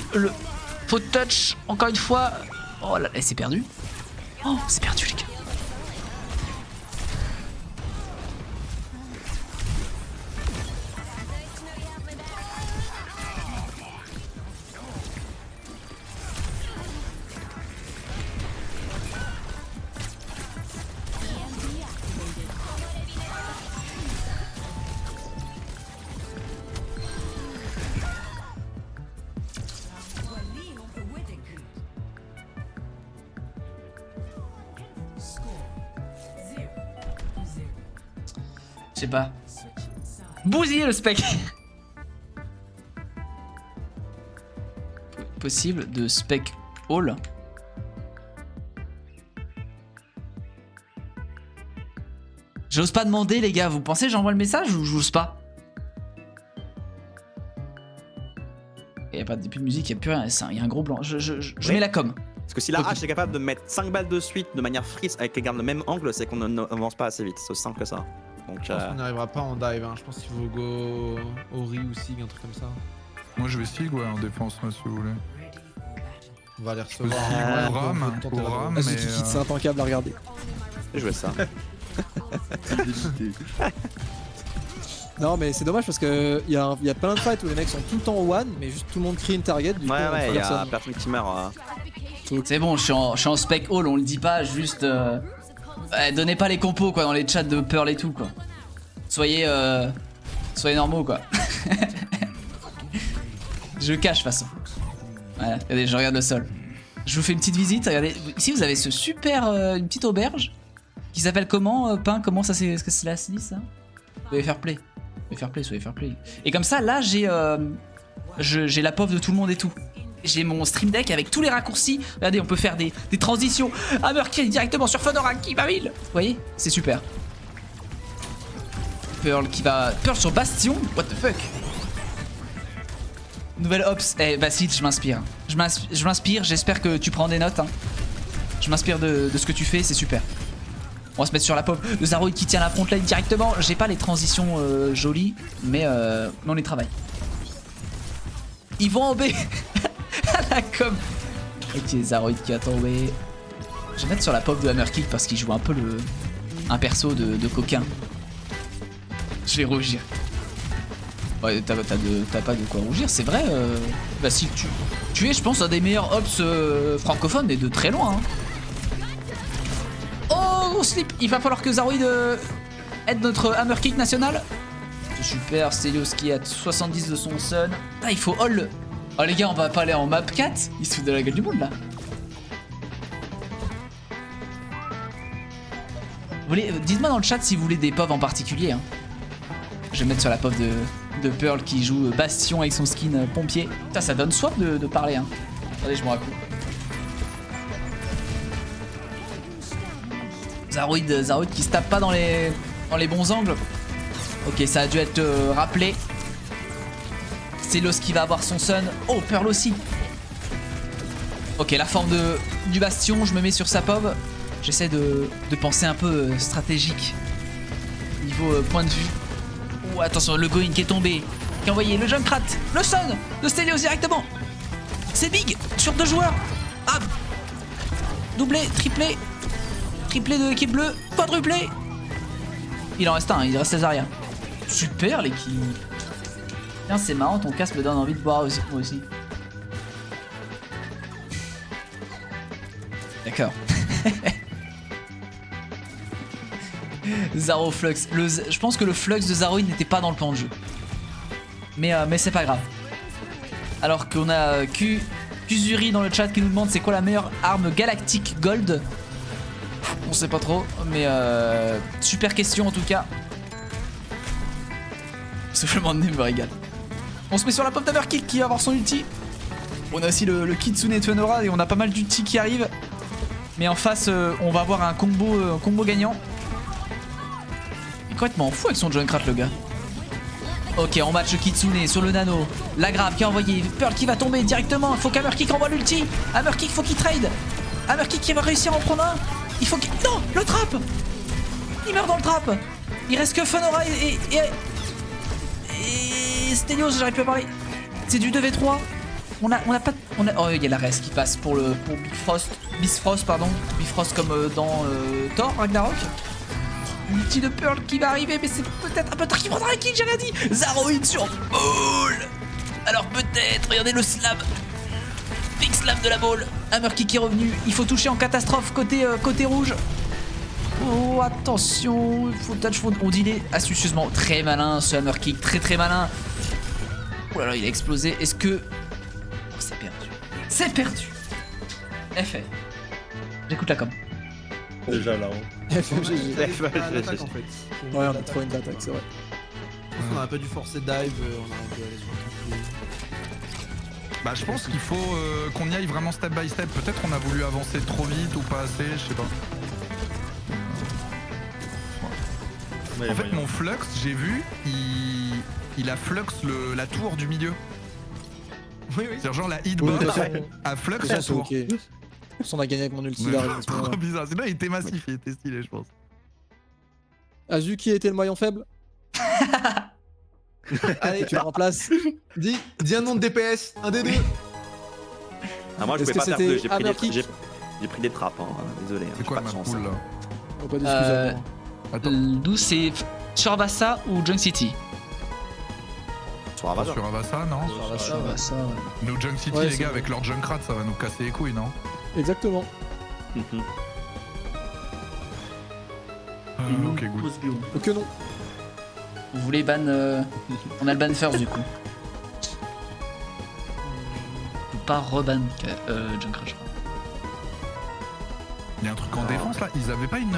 Faut touch. Encore une fois. Oh là là, c'est perdu. Oh, c'est perdu, les gars. Je sais pas. Bousiller le spec. Possible de spec all. J'ose pas demander les gars. Vous pensez j'envoie le message ou j'ose pas? Il y a pas de plus de musique, il y a plus rien. Il y a un gros blanc. Je mets la com. Parce que si la hache est capable de mettre 5 balles de suite de manière freeze avec les gardes le même angle, c'est qu'on n'avance pas assez vite. C'est aussi simple que ça. Donc, Je pense qu'on n'arrivera pas en dive. Hein. Je pense qu'il faut go Ori ou Sig, un truc comme ça. Moi je vais Sig ouais, en défense moi, si vous voulez. On va les Je peux recevoir. Sig ou Ram, mais... c'est intankable à regarder. je jouer ça. Non mais c'est dommage parce que y a plein de fights où les mecs sont tout le temps au one mais juste tout le monde crie une target du coup Ouais, il y a personne qui meurt. C'est bon, je suis en spec all, on le dit pas, juste donnez pas les compos quoi dans les chats de Pearl et tout quoi. Soyez normaux quoi. Je cache de toute façon. Voilà, regardez, je regarde le sol. Je vous fais une petite visite, regardez. Ici vous avez ce super une petite auberge qui s'appelle comment Pain, comment ça c'est, est-ce que cela se dit ça? Soyez fair play. Soyez fair play. Et comme ça là j'ai la pauvre de tout le monde et tout. J'ai mon stream deck avec tous les raccourcis. Regardez, on peut faire des transitions. Hammer kill directement sur Fenora qui va mille. Vous voyez, c'est super. Pearl sur Bastion. What the fuck. Nouvelle ops. Eh Basit, je m'inspire. Je m'inspire, j'espère que tu prends des notes. Hein. Je m'inspire de ce que tu fais, c'est super. On va se mettre sur la pop de Zaroid qui tient la front line directement. J'ai pas les transitions jolies, mais on les travaille. Ils vont en B. À la com. Ok, Zaroid qui va tomber. Je vais mettre sur la pop de Hammer Kick parce qu'il joue un peu un perso de coquin. Je vais rougir. Ouais, t'as pas de quoi rougir, c'est vrai. Bah si tu es, je pense, un des meilleurs ops francophones et de très loin. Hein. Oh, gros slip. Il va falloir que Zaroid aide notre Hammer Kick national. Super, Stelios qui est à 70 de son sun. Ah, il faut all. Oh les gars, on va pas aller en map 4. Il se fout de la gueule du monde là. Dites-moi dans le chat si vous voulez des POV en particulier. Hein. Je vais mettre sur la POV de Pearl qui joue Bastion avec son skin pompier. Putain, ça donne soif de parler. Hein. Attendez, je me raconte. Zaroid qui se tape pas dans les bons angles. Ok, ça a dû être rappelé. C'est Los qui va avoir son sun. Oh, Pearl aussi. Ok, la forme du Bastion, je me mets sur sa POV. J'essaie de penser un peu stratégique. Niveau point de vue. Oh, attention, le Going qui est tombé. Qui a envoyé le Junkrat. Le sun de Stelios directement. C'est big sur 2 joueurs. Ah, doublé, triplé. Triplé de l'équipe bleue. Quadruplé. Il en reste un, il reste les arrières. Super l'équipe. Tiens, c'est marrant, ton casque me donne envie de boire aussi, moi aussi. D'accord. Zaro Flux. Je pense que le Flux de Zaroid n'était pas dans le plan de jeu. Mais c'est pas grave. Alors qu'on a Kuzuri dans le chat qui nous demande c'est quoi la meilleure arme galactique gold. On sait pas trop, mais super question en tout cas. Soufflement de nez me régale. On se met sur la pop d'Hammer Kick qui va avoir son ulti. On a aussi le Kitsune de Fenora et on a pas mal d'ulti qui arrivent. Mais en face, on va avoir un combo gagnant. Il est complètement fou avec son Junkrat le gars. Ok, on match le Kitsune sur le nano. La grave qui a envoyé. Pearl qui va tomber directement. Il faut qu'Hammer Kick envoie l'ulti. Hammer Kick, faut qu'il trade. Hammer Kick qui va réussir à en prendre un. Il faut qu'il... Non, le trap. Il meurt dans le trap. Il reste que Fenora et Stelios, j'arrive plus à parler. C'est du 2v3. On a pas... Oh, il y a la res qui passe pour Bifrost, pardon. Bifrost comme dans Thor, Ragnarok. L'ulti de Pearl qui va arriver, mais c'est peut-être un peu tard qui prendra la kill, j'ai rien dit. Zaroid sur Ball. Alors peut-être, regardez le slam. Big slam de la Ball. Hammer Kick est revenu. Il faut toucher en catastrophe côté rouge. Oh, attention. Il faut touch, on dit astucieusement. Très malin ce Hammer Kick, très malin. Oh là là, il a explosé. Est-ce que... Oh, c'est perdu. C'est perdu. FF. J'écoute la com. Déjà là. FFGG. L'attaque, en fait. Ouais, on a trop une d'attaque, c'est vrai. On a un peu dû forcer dive, on a un peu allé sur le camp. Bah je pense qu'il faut qu'on y aille vraiment step by step. Peut-être qu'on a voulu avancer trop vite ou pas assez, je sais pas. En fait mon Flux, j'ai vu, il a Flux la tour du milieu. Oui. C'est genre la hitbox à Flux la tour. Ok. On a gagné avec mon ulti là. Trop bizarre, sinon il était massif, il était stylé je pense. Azu qui était le maillon faible. Allez, tu le remplaces. Dis un nom de DPS, un des deux. Ah, moi je Est-ce pouvais pas que faire c'était Hammer Kick j'ai pris des trappes, hein. Désolé. C'est quoi ma poule là? Oh, pas d'excuses à moi. Attends, D'où c'est Shorvasa ou Junk City? Sur Avasa. sur Avasa non? Shorvasa, ouais. Nos Junk City Ouais, les c'est gars vrai. avec leur Junkrat ça va nous casser les couilles non? Exactement. Mhm. Ok good. Ok non. Vous voulez ban... On a le ban first du coup. Ou pas reban Junkrat je crois. Il y a un truc en défense là, ils avaient pas une...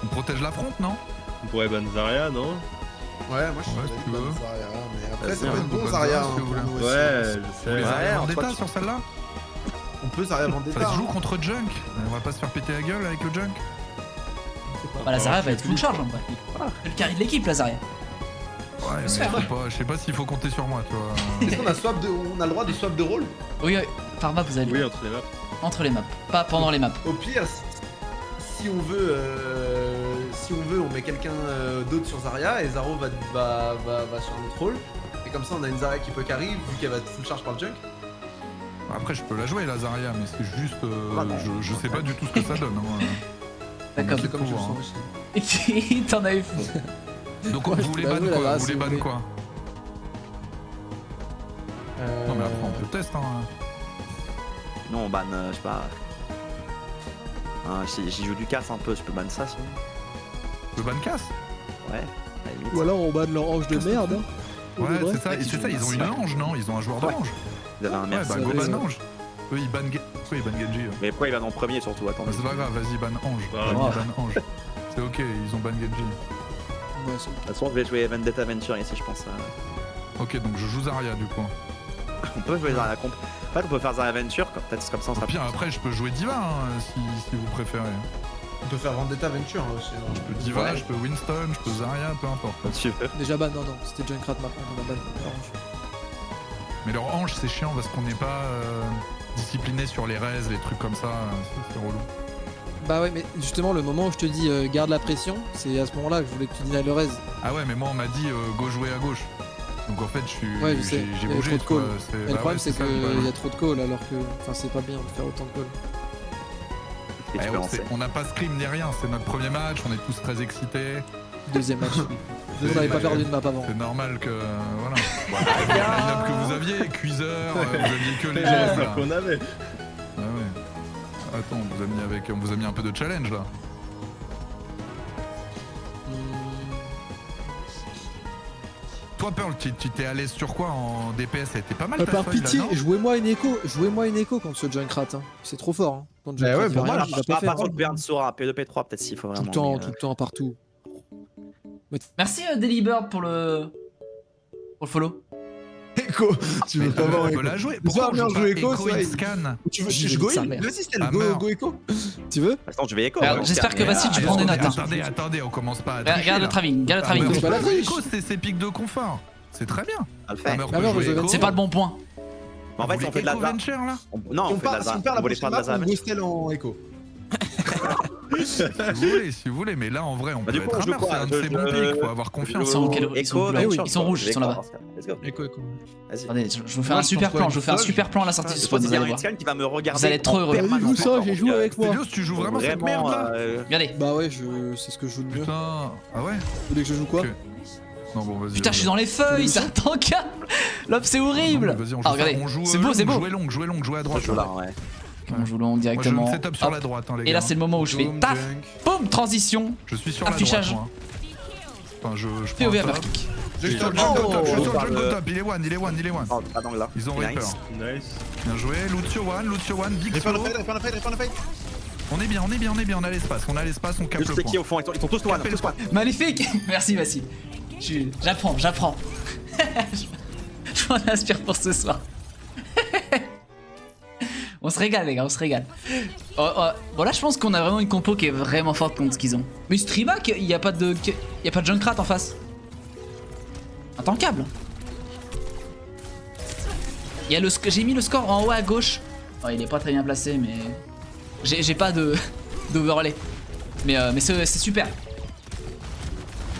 On protège la fronte non? On pourrait ban Zarya, non? Ouais, moi je suis Ouais, si tu veux. Zarya, mais après Vas-y, ça peut hein, être bon on peut Zarya. pas, si vous voulez. Ouais, je Vous sais. les avez Ouais, en en détail toi, sur celle-là? On peut Zarya Ça Vendetta. se joue contre Junk. On va pas se faire péter la gueule avec le Junk. Bah la Zarya va être full charge en vrai. Le carry de l'équipe la Zarya. Ouais, mais se faire. je sais pas s'il faut compter sur moi, toi. Est-ce qu'on a on a le droit de swap de rôle? Oui, par map, vous allez Oui, entre les maps. entre les maps, pas pendant les maps. Au pire, si on veut, on met quelqu'un d'autre sur Zarya et Zaro va sur notre rôle. Et comme ça, on a une Zarya qui peut carry vu qu'elle va être full charge par le junk. Après, je peux la jouer, la Zarya, mais c'est juste. Je sais pas du tout ce que ça donne. Hein. D'accord. C'est comme je le Hein. sens aussi. Et t'en avais fou. Donc, Ouais, vous je voulez peux la ban jouer, quoi là-bas, Vous voulez si vous ban voulez. quoi Non, mais après, on peut test. Hein. Non, on ban, je sais pas. J'y joue du casse un peu, je peux ban ça sinon. Le ban casse Ouais, à la limite. Ou alors on banne leur ange de merde. Hein. Pour de Ouais, vrai. c'est ça, ils ont une ange, non Ils ont un joueur d'ange. Vous avez un Ouais, merci. bah ça go raison. ban ange. Eux, ils ban Pourquoi ils ban Genji Mais pourquoi il va en premier surtout? Attends. Bah, c'est pas grave, vas-y, ban ange. Ah, Vas-y, ouais. ban ange. C'est ok, ils ont ban Genji. Ouais, c'est- De toute façon, je vais jouer Vendetta Venture ici, je pense. Ok, donc je joue Zarya du coup. On peut jouer Zarya Comp. En fait, on peut faire Zarya Venture, peut-être comme ça on Au sera pire, après, je peux jouer Diva hein, si vous préférez. On peut faire Vendetta Venture hein, aussi. Je peux Diva, Ouais. je peux Winston, je peux Zarya, peu importe. comme tu veux. Déjà ban, non, c'était Junkrat maintenant, on a ban leur ange. Mais leur ange, c'est chiant parce qu'on n'est pas discipliné sur les res, les trucs comme ça. C'est relou. Bah ouais, mais justement, le moment où je te dis garde la pression, c'est à ce moment-là que je voulais que tu deny le raise. Ah ouais, mais moi, on m'a dit go jouer à gauche. Donc en fait, Ouais, je sais, j'ai il y avait bougé. trop de quoi. calls. C'est- Mais bah le problème, ouais, c'est ça, qu'il bah, y a trop de calls alors que. Enfin, c'est pas bien de faire autant de calls. Et tu peux lancer. on n'a pas scrim ni rien, c'est notre premier match, on est tous très excités. Deuxième match. On n'avait pas perdu de map avant. C'est normal que. Voilà. Le line-up que vous aviez, Cuiseur, vous aviez que les C'est gens ça là. qu'on avait. Ah ouais. Attends, on vous a mis un peu de challenge là. Toi, Pearl, tu t'es à l'aise sur quoi en DPS? Elle était pas mal ta Par feuille, là, pitié, non jouez-moi une écho contre ce Junkrat. Hein. C'est trop fort. Hein. Contre Bah Junkrat, ouais, il va pour moi, rien, là, il va pas Par faire. contre, Bern Sora, P2, P3, peut-être s'il faut Tout vraiment. le temps, mais, tout le temps, partout. Merci Delibird pour le follow. Echo, tu veux Mais pas voir on peut Echo? la jouer. Soit Pourquoi on Amir joue joue pas Echo, Echo soit et il- Scan? Tu veux Je je veux go sa in? mère. Vas-y, c'était Ah, le meurt. go Echo. Tu veux? Attends, je vais Echo. Regarde, ouais, j'espère Scan, que mais, Vassil, tu ah, prends des attendez, notes, hein. Attendez, on commence pas à tricher, Regarde le là. Traving, regarde le Ah, mais Traving. on c'est pas la peut jouer triche. Echo, c'est pics de confort. C'est très bien. On le fait. Hammer peut Hammer, jouer je vais Echo. C'est pas le bon point. Mais en fait, si on fait de la Echo Zarya. Venture là Non, on Si on fait de la perd Zarya. la On voulait prochaine faire de la map, Zarya. on ghostel en Echo. Si vous voulez, mais là en vrai on Bah, peut du coup, être on joue Hammer, quoi c'est un de Je- ses bons je- pics, faut avoir confiance. Ils sont quel- ils sont Echo, bleus, Venture. ils sont rouges, ils sont là-bas. Let's go. Echo. Vas-y. Attendez, je vais vous faire Moi, un je super pense plan, pas je vais vous faire un une super plan à la sortie de Je spawn, pense vous qu'il y a allez un voir. Scan qui va me regarder. Vous allez être trop en heureux. permanence. J'ai vu ça, j'ai joué avec moi. Stelios, tu joues vraiment cette merde là Regardez. Bah ouais, c'est ce que je joue de mieux. Putain, ah ouais Vous voulez que je joue quoi? Ok. Non bon vas-y. Putain, je suis dans les feuilles, c'est intankable. L'op, c'est horrible. Vas-y, on joue Ah, ça. regardez, On joue c'est beau, long, c'est beau. Jouez long, jouez à droite. Je joue là, ouais. On joue long Moi je directement. me setup sur Hop. la droite hein, les gars. Et là, c'est le moment où je fais Boom, taf, junk. boum, transition, Je suis sur affichage. la droite moi. Enfin je prends POV un top. Upperkick. Je suis sur le Oh, jungle top, je suis sur le oh, jungle oh, top, il est one. Oh, pas d'angle là. Ils ont Nice. Reaper. Nice. Bien joué, Lucio one, big Répare le solo. fight, répare le fight. On est bien, on a l'espace, on capte Juste le qui point. au fond, ils sont tous one, Capez le tous one. Magnifique. Merci, Vassil. J'apprends. Je m'en inspire pour ce soir. On se régale, les gars, on se régale. Bon, là, je pense qu'on a vraiment une compo qui est vraiment forte contre ce qu'ils ont. Mais Stribac, il n'y a pas de Junkrat en face. Intankable. J'ai mis le score en haut à gauche. Oh, il est pas très bien placé, mais j'ai pas d'overlay. Mais c'est super.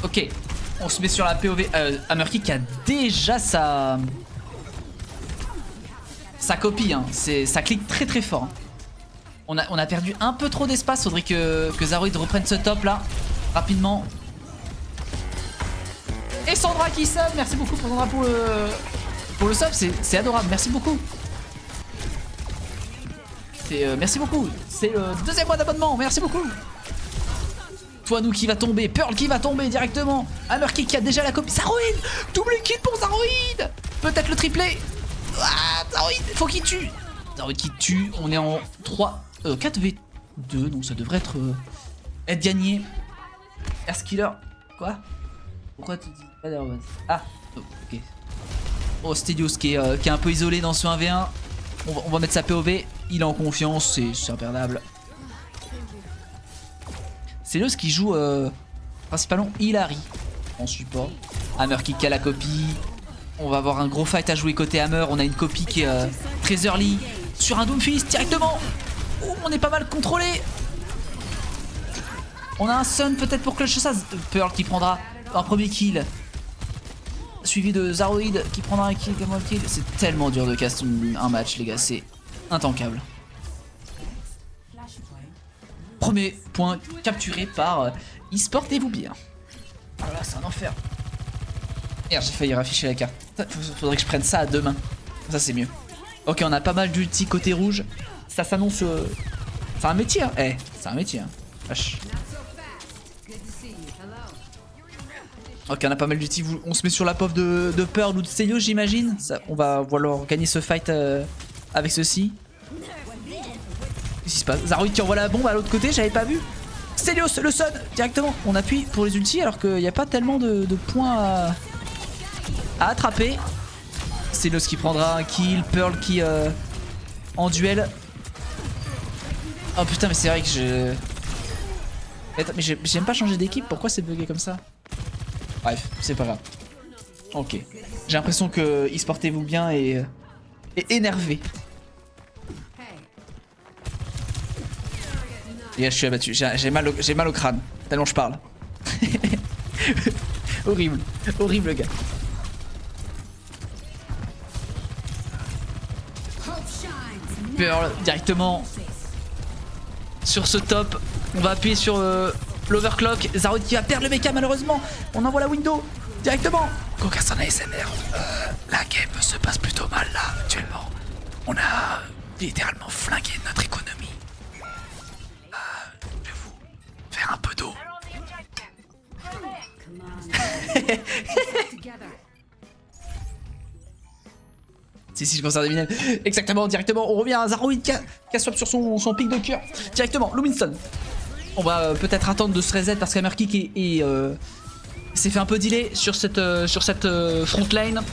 Ok, on se met sur la POV. Hammerkick qui a déjà sa copie, hein. Ça clique très très fort. Hein. On a perdu un peu trop d'espace. Faudrait que Zaroid reprenne ce top là rapidement. Et Sandra qui sub. Merci beaucoup pour Sandra pour le sub. C'est adorable. Merci beaucoup. Merci beaucoup. C'est le deuxième mois d'abonnement. Merci beaucoup. Toinou qui va tomber, Pearl qui va tomber directement, Hammerkick qui a déjà la copie, Zaroid, double kill pour Zaroid, peut-être le triplé, ah, Zaroid, faut qu'il tue, Zaroid qui tue, on est en 4v2, donc ça devrait être gagné, Airskiller, quoi? Pourquoi tu dis pas d'ailleurs, ah, ok, oh Stelios qui est un peu isolé dans ce 1v1, on va mettre sa POV, il est en confiance, c'est imperdable. Stelios qui joue principalement Hilary en support. Hammer qui a la copie. On va avoir un gros fight à jouer côté Hammer. On a une copie qui est très early. Sur un Doomfist directement. Oh, on est pas mal contrôlé. On a un Sun peut-être pour clutch ça. Pearl qui prendra un premier kill. Suivi de Zaroid qui prendra un kill comme un kill. C'est tellement dur de cast un match les gars. C'est intankable. Premier point capturé par eSportez-vous bien. Voilà, c'est un enfer. Merde, j'ai failli rafficher la carte. Faudrait que je prenne ça à deux mains. Ça c'est mieux. Ok, on a pas mal d'ulti côté rouge. Ça s'annonce... C'est un métier hein. Eh, c'est un métier hein. Vache. Ok, on a pas mal d'ulti. On se met sur la pauvre de Pearl ou de Stelios j'imagine. On va vouloir gagner ce fight avec ceci. Qu'est-ce qui se passe? Zaroid qui envoie la bombe à l'autre côté, j'avais pas vu. Stelios, le Sun, directement. On appuie pour les ultis alors qu'il n'y a pas tellement de points à attraper. Stelios qui prendra un kill, Pearl qui en duel. Oh putain, mais c'est vrai que je... Attends, mais j'aime pas changer d'équipe, pourquoi c'est bugué comme ça? Bref, c'est pas grave. Ok. J'ai l'impression que eSportez-vous bien et énervé. Les gars, je suis abattu. J'ai mal au crâne. Tellement je parle. Horrible. Horrible, gars. Pearl, directement. Sur ce top. On va appuyer sur l'overclock. Zaroid qui va perdre le mecha, malheureusement. On envoie la window. Directement. Cocarson ASMR. La game se passe plutôt mal, là, actuellement. On a littéralement flingué notre économie. Faire un peu d'eau. Si, je conserve des minels. Exactement, directement. On revient à Zaroid qui a swap sur son pic de cœur. Directement, Luminston. On va peut-être attendre de se reset parce qu'Hammer Kick s'est fait un peu delay sur cette front lane.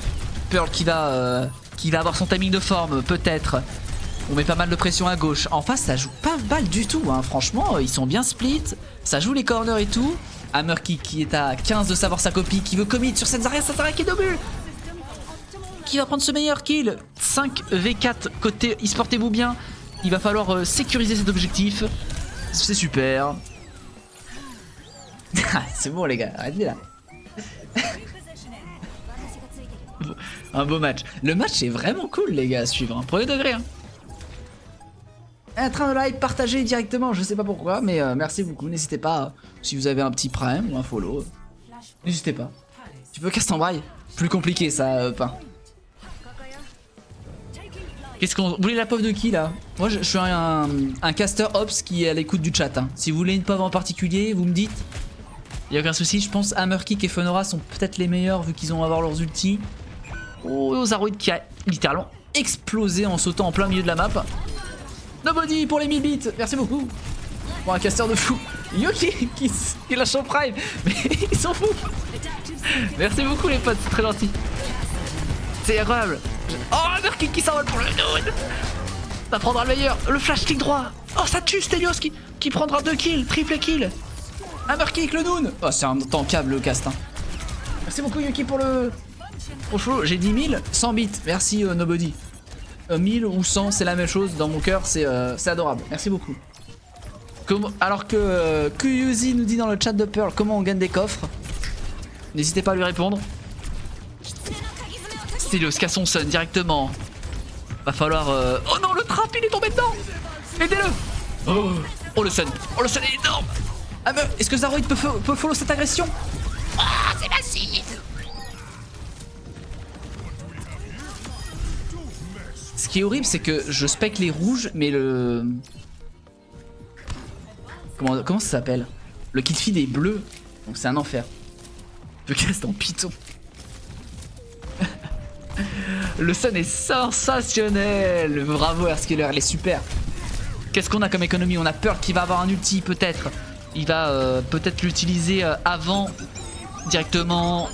Pearl qui va avoir son timing de forme, peut-être. On met pas mal de pression à gauche. En face, ça joue pas mal du tout, hein. Franchement, ils sont bien split. Ça joue les corners et tout. Hammer qui est à 15 de savoir sa copie, qui veut commit sur cette Zarya qui est double. Qui va prendre ce meilleur kill. 5v4 côté eSportez-vous bien. Il va falloir sécuriser cet objectif. C'est super. C'est bon les gars, arrêtez là. Un beau match. Le match est vraiment cool les gars à suivre, hein. Premier degré. Hein. Un train de live partagé directement, je sais pas pourquoi, mais merci beaucoup. N'hésitez pas, si vous avez un petit prime ou un follow, n'hésitez pas. Tu peux cast en braille. Plus compliqué ça, pain. Qu'est-ce qu'on... Vous voulez la pov de qui là? Moi je suis un caster ops qui est à l'écoute du chat. Hein. Si vous voulez une pov en particulier, vous me dites. Y'a aucun souci, je pense Hammer Kick et Fenora sont peut-être les meilleurs vu qu'ils vont avoir leurs ultis. Oh, Zaroid qui a littéralement explosé en sautant en plein milieu de la map. Nobody pour les 1000 bits, merci beaucoup. Bon, un caster de fou. Yoki qui lâche son prime, mais ils s'en foutent. Merci beaucoup les potes, c'est très gentil. C'est incroyable. Oh, Hammer Kick qui s'envole pour le Noon. Ça prendra le meilleur. Le flash clic droit. Oh, ça tue Stelios qui prendra 2 kills, triple kill. Hammer Kick le Noon. Oh, c'est un tankable le cast. Hein. Merci beaucoup Yuki pour le follow. J'ai 10 000, 100 bits. Merci Nobody. 1000 ou 100, c'est la même chose. Dans mon cœur, c'est adorable. Merci beaucoup. Alors que Kuyuzi nous dit dans le chat de Pearl comment on gagne des coffres. N'hésitez pas à lui répondre. Stelios casse son Sun directement. Va falloir... Oh non, le trap, il est tombé dedans. Aidez-le. Oh le Sun. Oh le Sun est énorme. Ah mais est-ce que Zaroid peut follow cette agression? Ah, c'est massif. Ce qui est horrible, c'est que je spec les rouges, mais le... Comment ça s'appelle? Le kit feed est bleu, donc c'est un enfer. Je casse en python. Le Sun est sensationnel. Bravo Erskiller, elle est super. Qu'est-ce qu'on a comme économie? On a Pearl qui va avoir un ulti peut-être. Il va peut-être l'utiliser avant directement.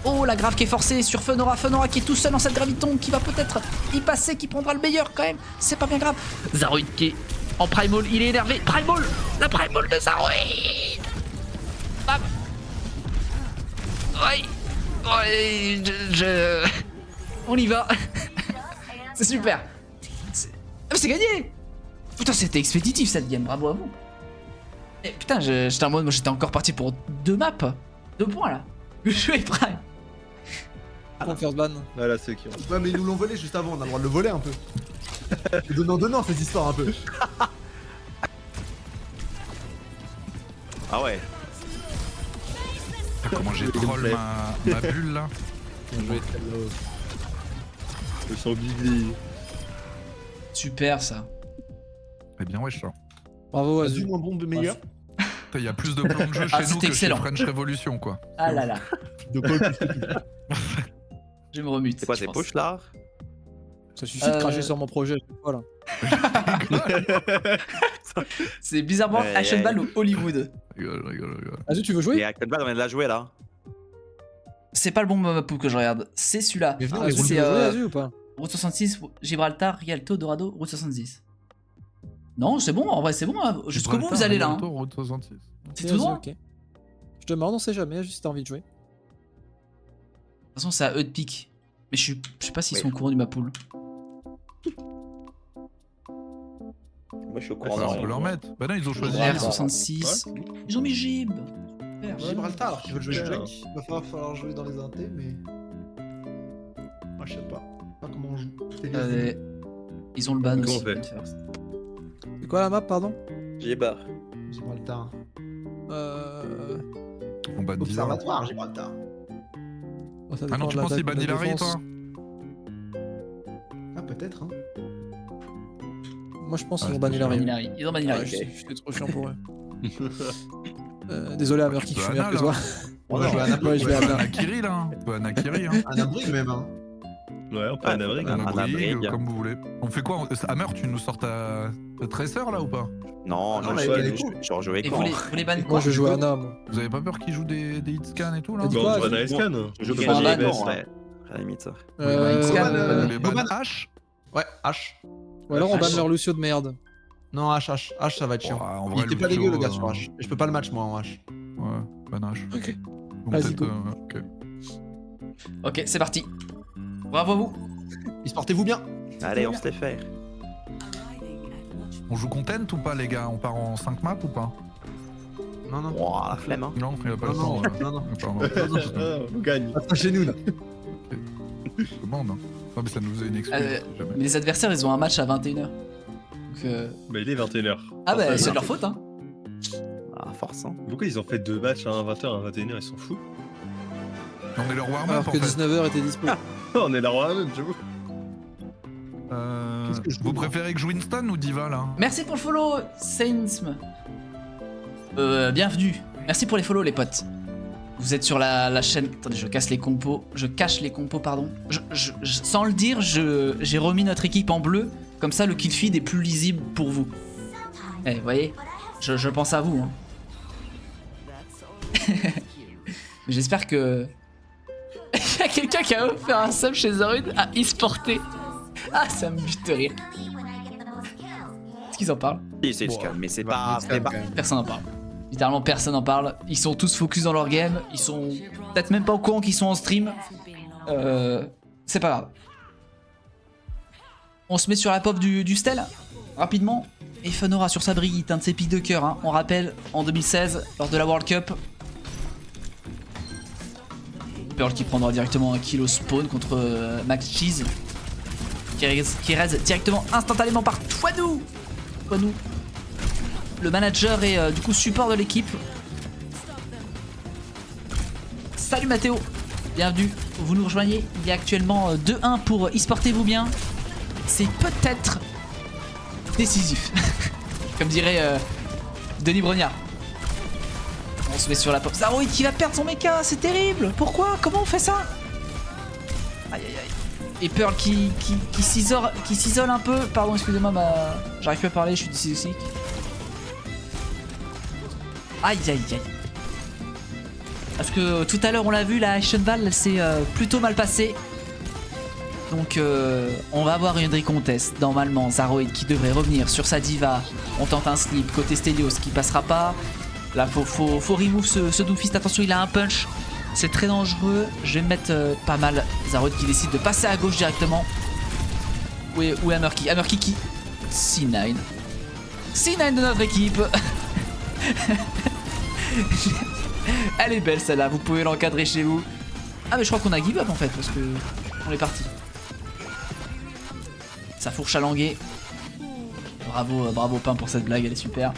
Oh la grave qui est forcée sur Fenora. Fenora qui est tout seul dans cette graviton, qui va peut-être y passer, qui prendra le meilleur quand même. C'est pas bien grave. Zaroid qui est en primal, il est énervé. Primal, la primal de Zaroid. Bam. Ouais. allez, on y va. C'est super. C'est gagné. Putain, c'était expéditif cette game, bravo à vous. Et putain, j'étais en mode, moi j'étais encore parti pour 2 maps. 2 points là. Je suis prime. First ban. Voilà ceux qui ont. Ouais, mais ils nous l'ont volé juste avant, on a le droit de le voler un peu. C'est donnant cette histoire un peu. Ah ouais. Comment j'ai troll ma bulle là. Ils sont bigli. Super ça. Eh bien wesh. Bravo, Du Azu. moins bon de meilleur. Il y a plus de plans de jeu Ah, chez nous c'était que chez excellent. French Revolution quoi. Ah là là. De quoi Je me remute. C'est quoi, je c'est pense. push là? Ça suffit de cracher sur mon projet. Voilà. C'est bizarrement Ouais, Action ouais. Ball ou Hollywood. Rigole. Azu, tu veux Et jouer? à quelle balle on vient de la jouer là? C'est pas le bon map que je regarde, c'est celui-là. Mais venez, Azu, tu C'est veux jouer, Azu ou pas? Route 66, Gibraltar, Rialto, Dorado, Route 70. Non, c'est bon, en vrai c'est bon, hein. Jusqu'au bout vous allez là. Hein. Route 66. C'est Ok, tout Azu, droit. ok. Je te demande, on sait jamais, juste si t'as envie de jouer. De toute façon, c'est à eux de pique. Mais je sais pas s'ils Ouais. sont au courant du map pool. Moi je suis au courant. On de peut leur mettre. Bah non, ils ont choisi. R66. Ils ont mis Gib. Gibraltar alors qu'ils veulent jouer Drake. Il va falloir jouer dans les intés, mais. Moi je sais pas. Pas comment on joue. Ils ont le ban Comment aussi. on fait First. C'est quoi la map, pardon? J'ai barre. Gibraltar. On bat 10 ans. Observatoire, Gibraltar. Oh, ça Ah non, dépend tu de penses l'attaque qu'il ou de la bannit Larry défense. toi? Ah, peut-être, hein. Moi, je pense Ah, qu'ils ont c'est banni sûr. Larry. Larry. Ils ont banni Ouais, Larry. j'étais trop chiant pour eux. Désolé, Hammer, qui peux je suis meilleur que Anna, toi. On va jouer à Ouais, je vais Anabrig. à Anakiri là. Hein. Tu peux Anakiri hein. Anabrig même, hein. Ouais, on peut un abri. Anabrig, comme vous voulez. On fait quoi? Hammer, tu nous sors ta Tracer là ou pas? Non, non, non, mais je elle est vais cool. rejouer Et quand? vous les ban Moi, quoi? je joue à Anna, moi. Vous avez pas peur qu'ils jouent des hitscans et tout là? T'as dit Bon, quoi, on joue à Azu? Nice Can. Je joue Ils pas font un à ban. ouais. À la limite ça. Scan, Les ban Boban. H? Ouais, H. Ou alors on H. banne leur Lucio de merde. Non, H, ça va être chiant. En Il vrai, était pas Lucio, dégueu le gars sur H. Et je peux pas le match moi en H. Ouais, ban H. Ok. Bon, Vas-y, peut-être, go. ok. Ok, c'est parti. Bravo à vous. Il se portez-vous bien. Allez, on se les fait. On joue content ou pas les gars? On part en 5 maps ou pas? Non, non. Ouah, la flemme hein. Non, il n'y a pas Non, le non, temps. non, non. Pardon. On gagne. Reste chez nous là. Demande. Hein. Non mais ça nous faisait une excuse. Jamais. Mais les adversaires, ils ont un match à 21h. Donc, Mais il est 21h. ah bah, c'est de leur faute, hein. Ah, force hein. Pourquoi ils ont fait 2 matchs à 20h, à 21h? Ils sont fous. On est leur warm-up Alors en que fait. 19h était dispo. On est la roi même, j'avoue. Qu'est-ce que je Vous joue, moi préférez que je Winston ou Diva là? Merci pour le follow, Sainsm. Bienvenue. Merci pour les follow, les potes. Vous êtes sur la chaîne. Attendez, je cache les compos, pardon. Sans le dire, j'ai remis notre équipe en bleu. Comme ça, le kill feed est plus lisible pour vous. Eh, vous voyez, je pense à vous. Hein. Mais j'espère que. Il y a quelqu'un qui a offert un sub chez Zorud à e-sporter. Ah, ça me bute de rire. Est-ce qu'ils en parlent? Si, c'est calme, mais c'est pas. Personne n'en parle. Littéralement personne n'en parle. Ils sont tous focus dans leur game. Ils sont peut-être même pas au courant qu'ils sont en stream. C'est pas grave. On se met sur la pop du Stel rapidement. Et Fenora sur sa brille, un de ses pics de cœur. Hein. On rappelle en 2016 lors de la World Cup. Pearl qui prendra directement un kill au spawn contre Max Cheese. Qui reste directement instantanément par Twanou. Le manager et du coup support de l'équipe. Salut Mathéo, bienvenue, vous nous rejoignez. Il y a actuellement 2-1 pour e-sportez-vous bien. C'est peut-être décisif, comme dirait Denis Brognard. On se met sur la pop. Zaroid qui va perdre son mecha, c'est terrible. Pourquoi? Comment on fait ça? Aïe aïe aïe. Et Pearl qui s'isole un peu. Pardon, excusez-moi, j'arrive plus à parler, je suis dyslexique. Aïe aïe aïe. Parce que tout à l'heure on l'a vu, la Action Ball elle s'est plutôt mal passée. Donc on va avoir une recontest. Normalement Zaroid qui devrait revenir sur sa diva. On tente un slip côté Stelios qui passera pas. Là faut remove ce Doomfist, attention il a un punch. C'est très dangereux. Je vais me mettre pas mal. Zaroid qui décide de passer à gauche directement. Où est Hammerkey? Hammerkey qui... C9. C9 de notre équipe. Elle est belle celle-là, vous pouvez l'encadrer chez vous. Ah mais je crois qu'on a give up en fait parce que on est parti. Ça fourche à languer. Bravo, bravo Pain pour cette blague, elle est super.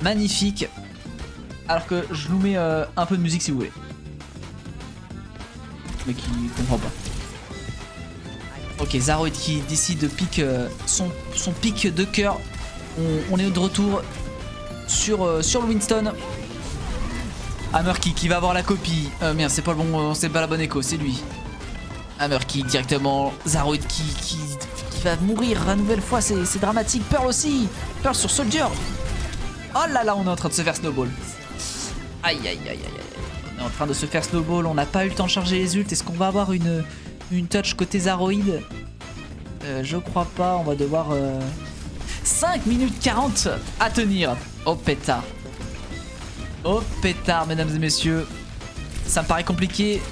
Magnifique. Alors que je nous mets un peu de musique si vous voulez. Mais qui comprend pas. Ok, Zaroid qui décide de pique son pic de cœur. On est de retour sur le Winston. Hammerkey qui va avoir la copie. Merde, c'est pas le bon, c'est pas la bonne écho, c'est lui. Hammerkey directement. Zaroid qui va mourir une nouvelle fois, c'est dramatique. Pearl aussi. Pearl sur Soldier. Oh là là, on est en train de se faire snowball. Aïe aïe aïe aïe aïe. On est en train de se faire snowball. On n'a pas eu le temps de charger les ults. Est-ce qu'on va avoir une touch côté Zaroid? Je crois pas. On va devoir 5 minutes 40 à tenir. Oh pétard. Oh pétard, mesdames et messieurs. Ça me paraît compliqué.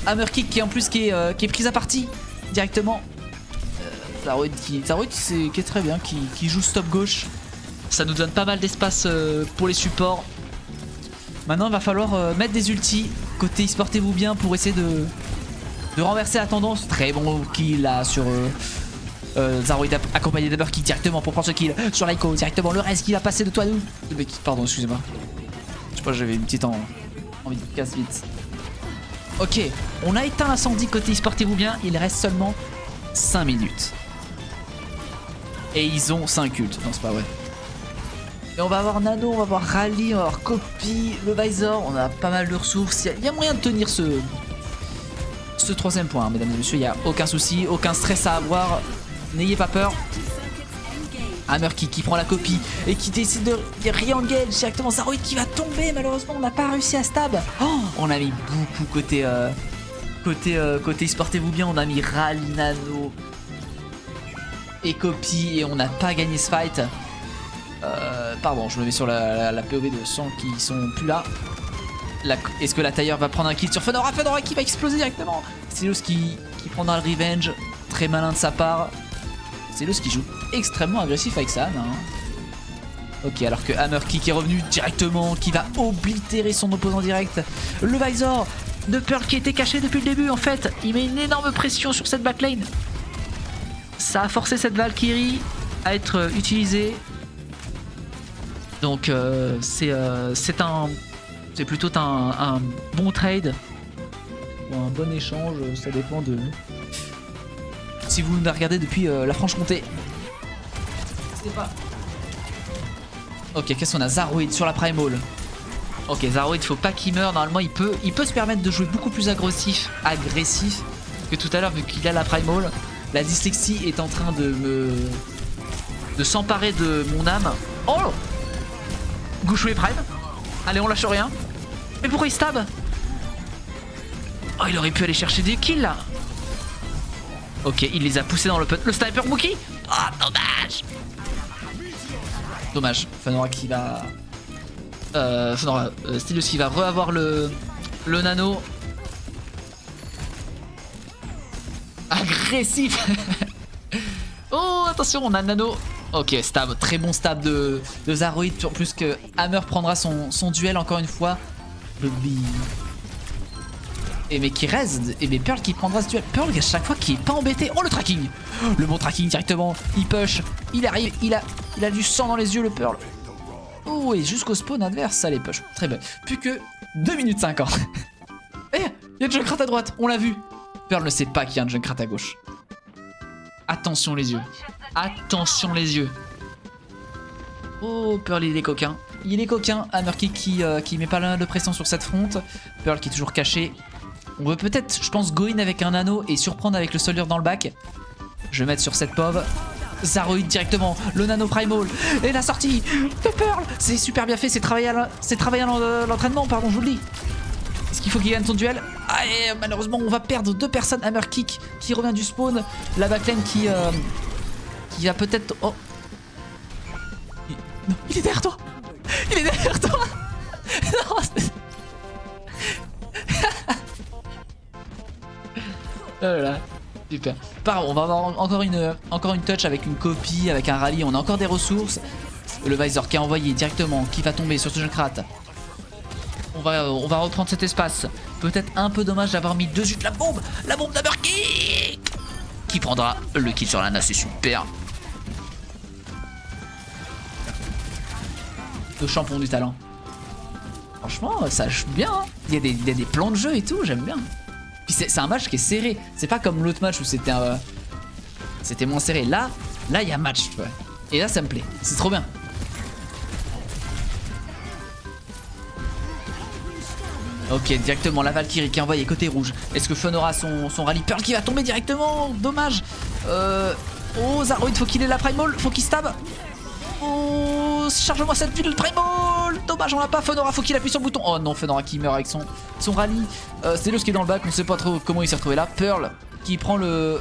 Hammerkey qui en plus qui est prise à partie directement. Zaroid qui est très bien, qui joue stop gauche. Ça nous donne pas mal d'espace pour les supports. Maintenant il va falloir mettre des ultis côté sportez-vous bien pour essayer de renverser la tendance. Très bon kill là sur Zaroid accompagné d'Hammerkey directement pour prendre ce kill sur Laiko directement. Le reste qui va passer de toi nous. Pardon, excusez-moi. Je sais pas, j'avais une petite envie de casse vite. Ok, on a éteint l'incendie côté sportez-vous bien. Il reste seulement 5 minutes. Et ils ont 5 ults. Non, c'est pas vrai. Et on va avoir Nano, on va avoir Rally, on va avoir Copy, le Visor. On a pas mal de ressources. Il y a moyen de tenir ce troisième point, hein, mesdames et messieurs. Il n'y a aucun souci, aucun stress à avoir. N'ayez pas peur. Hammerkey qui prend la copie et qui décide de re-engage directement. Zaroid qui va tomber, malheureusement on n'a pas réussi à stab. Oh, on a mis beaucoup côté sportez-vous bien. On a mis Rally, Nano et Copy et on n'a pas gagné ce fight. Pardon, je me mets sur la POV de 100 qui sont plus là. Est-ce que la tailleur va prendre un kill sur Fedora? Fedora qui va exploser directement. Stelos qui prendra le revenge. Très malin de sa part. Stelos qui joue extrêmement agressif avec ça. Hein. Ok, alors que Hammerkey qui est revenu directement, qui va oblitérer son opposant direct. Le Visor de Pearl qui était caché depuis le début en fait. Il met une énorme pression sur cette backlane. Ça a forcé cette Valkyrie à être utilisée. Donc c'est plutôt un bon trade. Ou un bon échange, ça dépend de... Si vous nous regardez depuis la Franche-Comté. N'hésitez pas. Ok, qu'est-ce qu'on a? Zaroid sur la Primal. Ok, Zaroid, faut pas qu'il meure. Normalement, il peut se permettre de jouer beaucoup plus agressif que tout à l'heure, vu qu'il a la Primal. La dyslexie est en train de s'emparer de mon âme. Oh! Gouchoué Prime. Allez, on lâche rien. Mais pourquoi il stab? Oh, il aurait pu aller chercher des kills là. Ok, il les a poussés dans l'open. Le sniper Mookie. Oh, dommage. Dommage. Fedora qui va... Stelos qui va re-avoir le nano. Agressif. Oh, attention, on a le nano. Ok, stab. Très bon stab de Zaroid. En plus que Hammer prendra son duel encore une fois. Et mais qui reste, et mais Pearl qui prendra ce duel. Pearl à chaque fois qui est pas embêté. Oh, le tracking. Le bon tracking directement. Il push. Il arrive. Il a du sang dans les yeux, le Pearl. Oh, et jusqu'au spawn adverse, ça les push. Très bien. Plus que 2 minutes 50. Eh, il y a un Junkrat à droite. On l'a vu. Pearl ne sait pas qu'il y a un Junkrat à gauche. Attention les yeux. Attention les yeux. Oh, Pearl, il est coquin. Il est coquin. Hammerkey qui met pas mal de pression sur cette fronte. Pearl qui est toujours caché. On veut peut-être, je pense, go in avec un nano et surprendre avec le soldier dans le back. Je vais mettre sur cette POV. Zaroid directement, le nano primal. Et la sortie de Pearl. C'est super bien fait, c'est travaillé à l'entraînement, pardon, je vous le dis. Est-ce qu'il faut qu'il gagne son duel? Ah, et malheureusement, on va perdre 2 personnes. Hammerkey qui revient du spawn. La backlane qui va peut-être... Oh. Non, il est derrière toi. Il est derrière toi. Non, Voilà, super. On va avoir encore une touch avec une copie, avec un rallye. On a encore des ressources. Le Visor qui est envoyé directement, qui va tomber sur ce Junkrat. On va reprendre cet espace. Peut-être un peu dommage d'avoir mis de suite la bombe d'Hammerkick qui prendra le kill sur Lana, c'est super. Le champion du talent. Franchement, ça joue bien. Hein. Il y a des plans de jeu et tout, j'aime bien. Puis c'est un match qui est serré. C'est pas comme l'autre match où c'était moins serré. Là, il y a match, tu vois. Et là, ça me plaît. C'est trop bien. Ok, directement la Valkyrie qui est envoyée côté rouge. Est-ce que Fun aura son rallye? Pearl qui va tomber directement. Dommage. Oh, Zaroid, faut qu'il ait la Primal. Faut qu'il stab. Oh, charge-moi cette ville Primal. Dommage, on l'a pas. Fun faut qu'il appuie sur le bouton. Oh non, Fun qui meurt avec son rallye. Stelios qui est dans le bac. On sait pas trop comment il s'est retrouvé là. Pearl qui prend le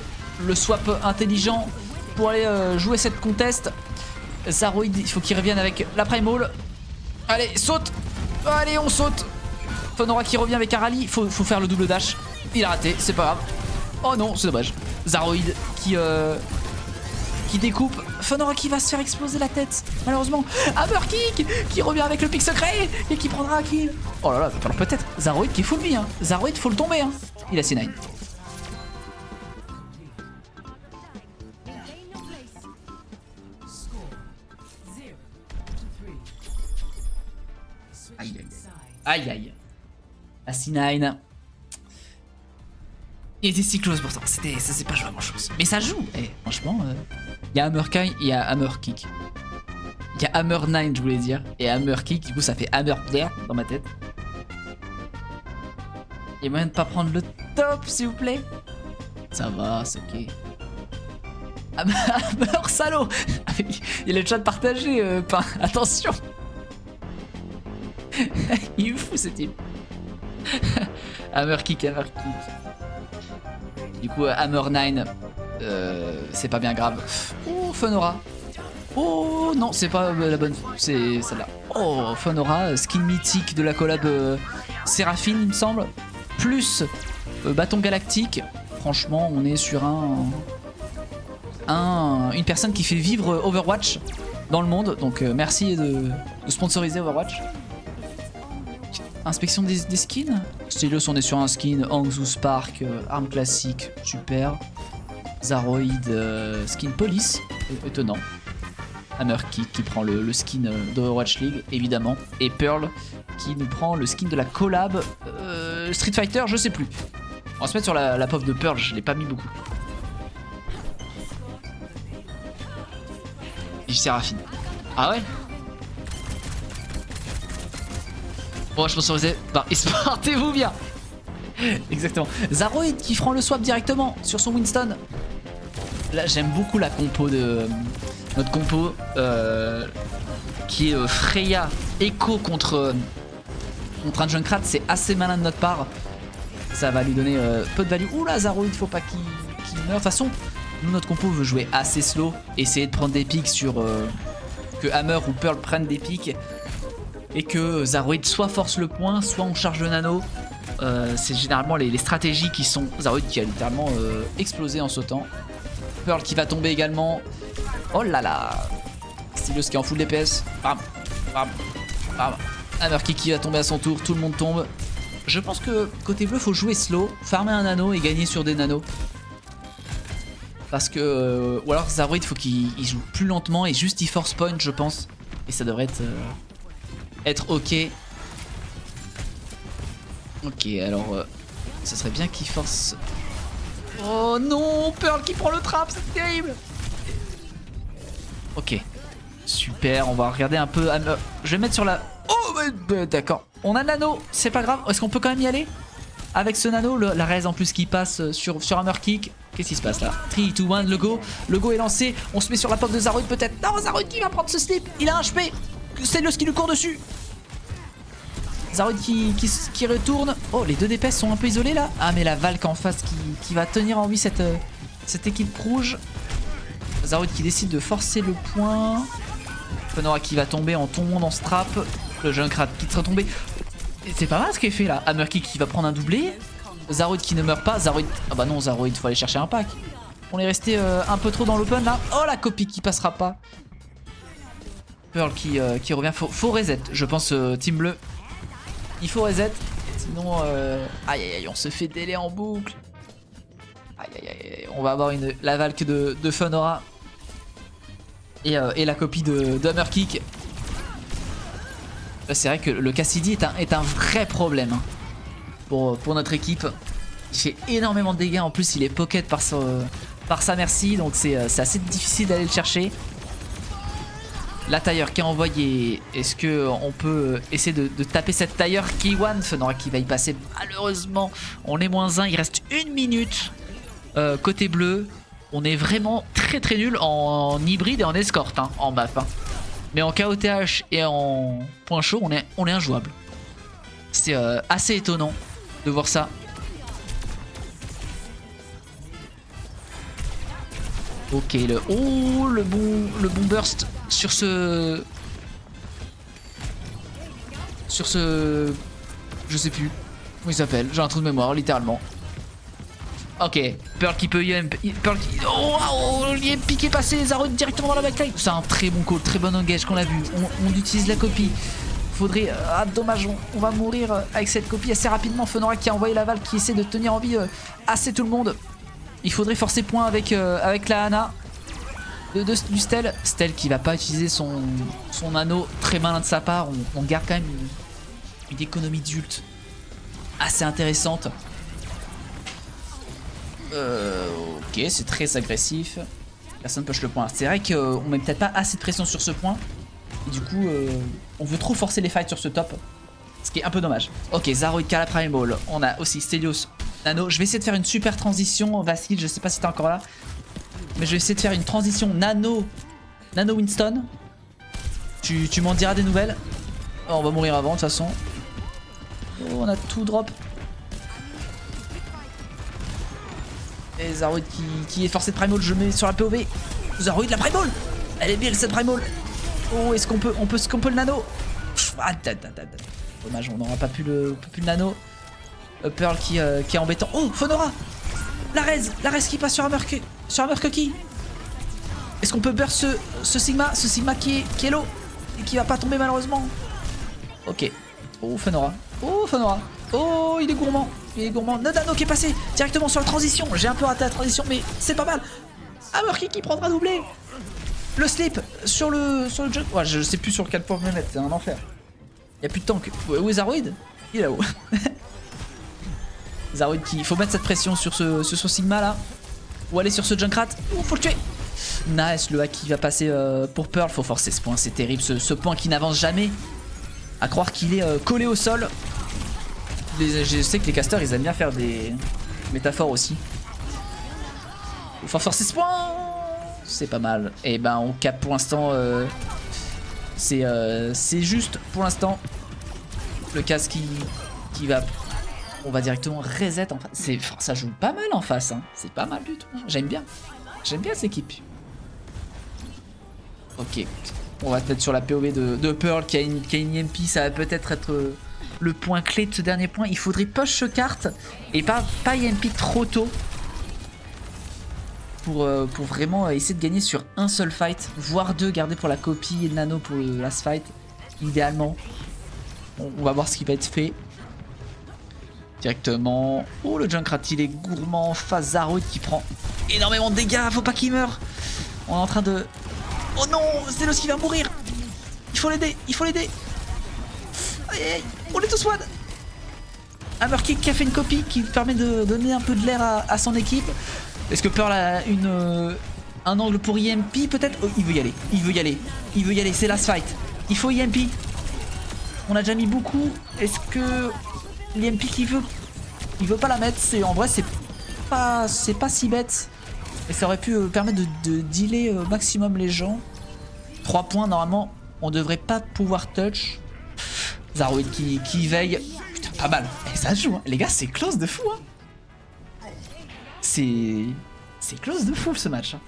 swap intelligent pour aller jouer cette contest. Zaroid, il faut qu'il revienne avec la Primal. Allez, saute. Allez, on saute. Fonora qui revient avec un rallye, faut faire le double dash. Il a raté, c'est pas grave. Oh non, c'est dommage. Zaroid qui découpe. Fonora qui va se faire exploser la tête, malheureusement. Hammerkick qui revient avec le pic secret et qui prendra un kill. Oh là là, alors peut-être. Zaroid qui est full vie. Hein. Zaroid, faut le tomber. Hein. Il a C9. Aïe aïe. Aïe aïe. La C9. Il était si close pourtant, ça s'est pas joué à grand chose. Mais ça joue, franchement. Il y a Hammerkick, il y a Hammerkick. Il y a Hammer 9, je voulais dire. Et Hammerkick, du coup ça fait Hammer Player dans ma tête. Il y a moyen de pas prendre le top, s'il vous plaît. Ça va, c'est ok. Hammer salaud. Il a le chat partagé, attention. Il est fou ce type. Hammerkick. Du coup, Hammer 9, c'est pas bien grave. Oh, Fonora. Oh non, c'est pas la bonne. C'est celle-là. Oh, Fonora, skin mythique de la collab Séraphine, il me semble. Plus bâton galactique. Franchement, on est sur une personne qui fait vivre Overwatch dans le monde. Donc, merci de sponsoriser Overwatch. Inspection des skins. Stelios, on est sur un skin Hangzhou Spark, arme classique, super. Zaroid, skin police, étonnant. Hammerkick qui prend le skin d'Overwatch League, évidemment. Et Pearl qui nous prend le skin de la collab Street Fighter, je sais plus. On va se mettre sur la pauvre de Pearl, je l'ai pas mis beaucoup. Et Séraphine. Ah ouais? Bon, je sponsorisé par Esportez-vous bien. Exactement. Zaroid qui prend le swap directement sur son Winston. Là, j'aime beaucoup la compo de notre compo qui est Freya Echo contre un Junkrat. C'est assez malin de notre part. Ça va lui donner peu de value. Oula, Zaroid, faut pas qu'il meure. De toute façon, nous, notre compo veut jouer assez slow. Essayer de prendre des pics sur que Hammer ou Pearl prennent des pics. Et que Zaroid soit force le point, soit on charge le nano. C'est généralement les stratégies qui sont... Zaroid qui a littéralement explosé en sautant. Pearl qui va tomber également. Oh là là. Stelios qui est en full DPS. Bam, bam, bam. Hammerkick qui va tomber à son tour, tout le monde tombe. Je pense que côté bleu, faut jouer slow, farmer un nano et gagner sur des nanos. Parce que... ou alors Zaroid, faut qu'il joue plus lentement et juste il force point, je pense. Et ça devrait être ok. Ok, alors ça serait bien qu'il force. Oh non, Pearl qui prend le trap, c'est terrible. Ok, super, on va regarder un peu. Je vais mettre sur la... Oh d'accord, on a le nano, c'est pas grave. Est-ce qu'on peut quand même y aller avec ce nano, la raise en plus qui passe sur Hammerkick. Qu'est-ce qui se passe là? 3, 2, 1, le go est lancé. On se met sur la porte de Zaroid peut-être. Non, Zaroid qui va prendre ce slip, il a un HP. Stelios qui lui court dessus. Zaroid qui retourne. Oh, les deux DPS sont un peu isolés là. Ah, mais la Valk en face qui va tenir en vie cette équipe rouge. Zaroid qui décide de forcer le point. Fonora qui va tomber en tombant dans ce trap. Le Junkrat qui sera tombé. C'est pas mal ce qu'il fait là. Hammerkick qui va prendre un doublé. Zaroid qui ne meurt pas. Zaroid. Ah bah non, Zaroid, faut aller chercher un pack. On est resté un peu trop dans l'open là. Oh, la copie qui passera pas. Pearl qui revient. Faut reset, je pense, team bleu. Il faut reset. Sinon, aïe aïe aïe, on se fait délai en boucle. Aïe aïe aïe, on va avoir la valque de Funora. Et la copie de Hammerkick. C'est vrai que le Cassidy est un vrai problème hein, pour notre équipe. Il fait énormément de dégâts. En plus, il est pocket par sa merci. Donc, c'est assez difficile d'aller le chercher. La tailleur qui est envoyée. Est-ce qu'on peut essayer de taper cette tailleur K1? Funora qui va y passer. Malheureusement, on est -1. Il reste 1 minute côté bleu. On est vraiment très très nul en hybride et en escorte hein, en map. Hein. Mais en KOTH et en point chaud, on est injouable. C'est assez étonnant de voir ça. Ok, le bon burst sur ce... Je sais plus comment il s'appelle, j'ai un trou de mémoire littéralement. Ok, Pearl qui peut IMP. Pearl qui... Oh, l'IMP qui est passé, Zaroid directement dans la backline. C'est un très bon call, très bon engage qu'on a vu. On utilise la copie. Faudrait... Ah, dommage, on va mourir avec cette copie assez rapidement. Funora qui a envoyé la valve, qui essaie de tenir en vie assez tout le monde. Il faudrait forcer point avec la Ana du Stel. Stel qui va pas utiliser son anneau, très malin de sa part. On garde quand même une économie d'ult assez intéressante. Ok, c'est très agressif. Personne push le point. C'est vrai qu'on met peut-être pas assez de pression sur ce point. Et du coup, on veut trop forcer les fights sur ce top. Ce qui est un peu dommage. Ok, Zaroid qui a la Prime Ball. On a aussi Stelios, Nano. Je vais essayer de faire une super transition. Vassil, je sais pas si t'es encore là. Mais je vais essayer de faire une transition Nano Winston. Tu m'en diras des nouvelles. Oh, on va mourir avant de toute façon. Oh, on a tout drop. Et Zaroid qui est forcé de Primal, je mets sur la POV. Zaroid la Primal. Elle est bien cette Primal. Oh, est-ce qu'on peut le nano? Ah, dommage, on n'aura pas pu le nano. Pearl qui est embêtant. Oh, Funora. La Rez qui passe sur Hammerkick. Est-ce qu'on peut burst ce Sigma qui est low et qui va pas tomber malheureusement. Ok. Oh, Funora. Oh, il est gourmand. Nodano qui est passé directement sur la transition. J'ai un peu raté la transition, mais c'est pas mal. Hammerkick qui prendra doublé. Le slip sur le jug. Ouais, je sais plus sur quel point me mettre, c'est un enfer. Il y a plus de tank. Où est Zaroid? Il est là-haut. Zaroid qui... Faut mettre cette pression sur ce Sigma là. Ou aller sur ce Junkrat. Ouh, faut le tuer. Nice, le hack qui va passer pour Pearl. Faut forcer ce point, c'est terrible. Ce point qui n'avance jamais. À croire qu'il est collé au sol. Je sais que les casters ils aiment bien faire des métaphores aussi. Faut forcer ce point. C'est pas mal. Et ben on cap pour l'instant. C'est juste pour l'instant. Le casque qui va. On va directement reset en face. Ça joue pas mal en face. Hein. C'est pas mal du tout. J'aime bien. J'aime bien cette équipe. Ok. On va peut-être sur la POV de Pearl qui a une EMP. Ça va peut-être être le point clé de ce dernier point. Il faudrait push ce carte et pas EMP trop tôt. Pour vraiment essayer de gagner sur un seul fight, voire deux, garder pour la copie et le nano pour le last fight, idéalement. On va voir ce qui va être fait. Directement. Oh, le Junkrat, il est gourmand. Face Zaroid qui prend énormément de dégâts. Faut pas qu'il meure. On est en train de... Oh non, c'est Stelos qui va mourir. Il faut l'aider. Aïe, aïe, on est tous one. Hammerkick qui a fait une copie qui permet de donner un peu de l'air à son équipe. Est-ce que Pearl a un angle pour EMP peut-être? Oh, il veut y aller, c'est last fight. Il faut EMP. On a déjà mis beaucoup. Est-ce que l'EMP il veut pas la mettre? En vrai c'est pas si bête. Et ça aurait pu permettre de dealer au maximum les gens. 3 points normalement, on devrait pas pouvoir touch. Zaroid qui veille. Putain, pas mal. Et ça joue, hein. Les gars, c'est close de fou, hein. C'est close de fou ce match. Hein.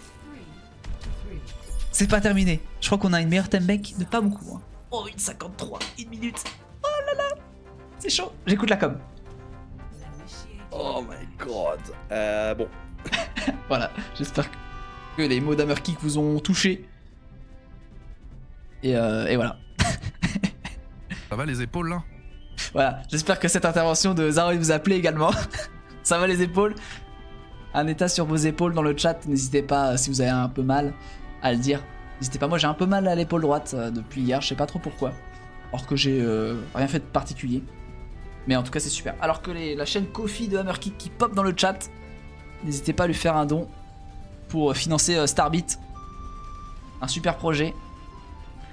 C'est pas terminé. Je crois qu'on a une meilleure time bank de pas beaucoup. Hein. Oh, 1,53, 1 minute. Oh là là. C'est chaud. J'écoute la com. Oh my god. Bon. Voilà, j'espère que les mots d'Hammerkick vous ont touché. Et voilà. Ça va les épaules là? Voilà, j'espère que cette intervention de Zaroid vous a plu également. Ça va les épaules? Un état sur vos épaules dans le chat, n'hésitez pas si vous avez un peu mal à le dire. N'hésitez pas, moi j'ai un peu mal à l'épaule droite depuis hier, je sais pas trop pourquoi. Alors que j'ai rien fait de particulier. Mais en tout cas c'est super. Alors que la chaîne Ko-fi de Hammerkick qui pop dans le chat, n'hésitez pas à lui faire un don pour financer Starbit. Un super projet.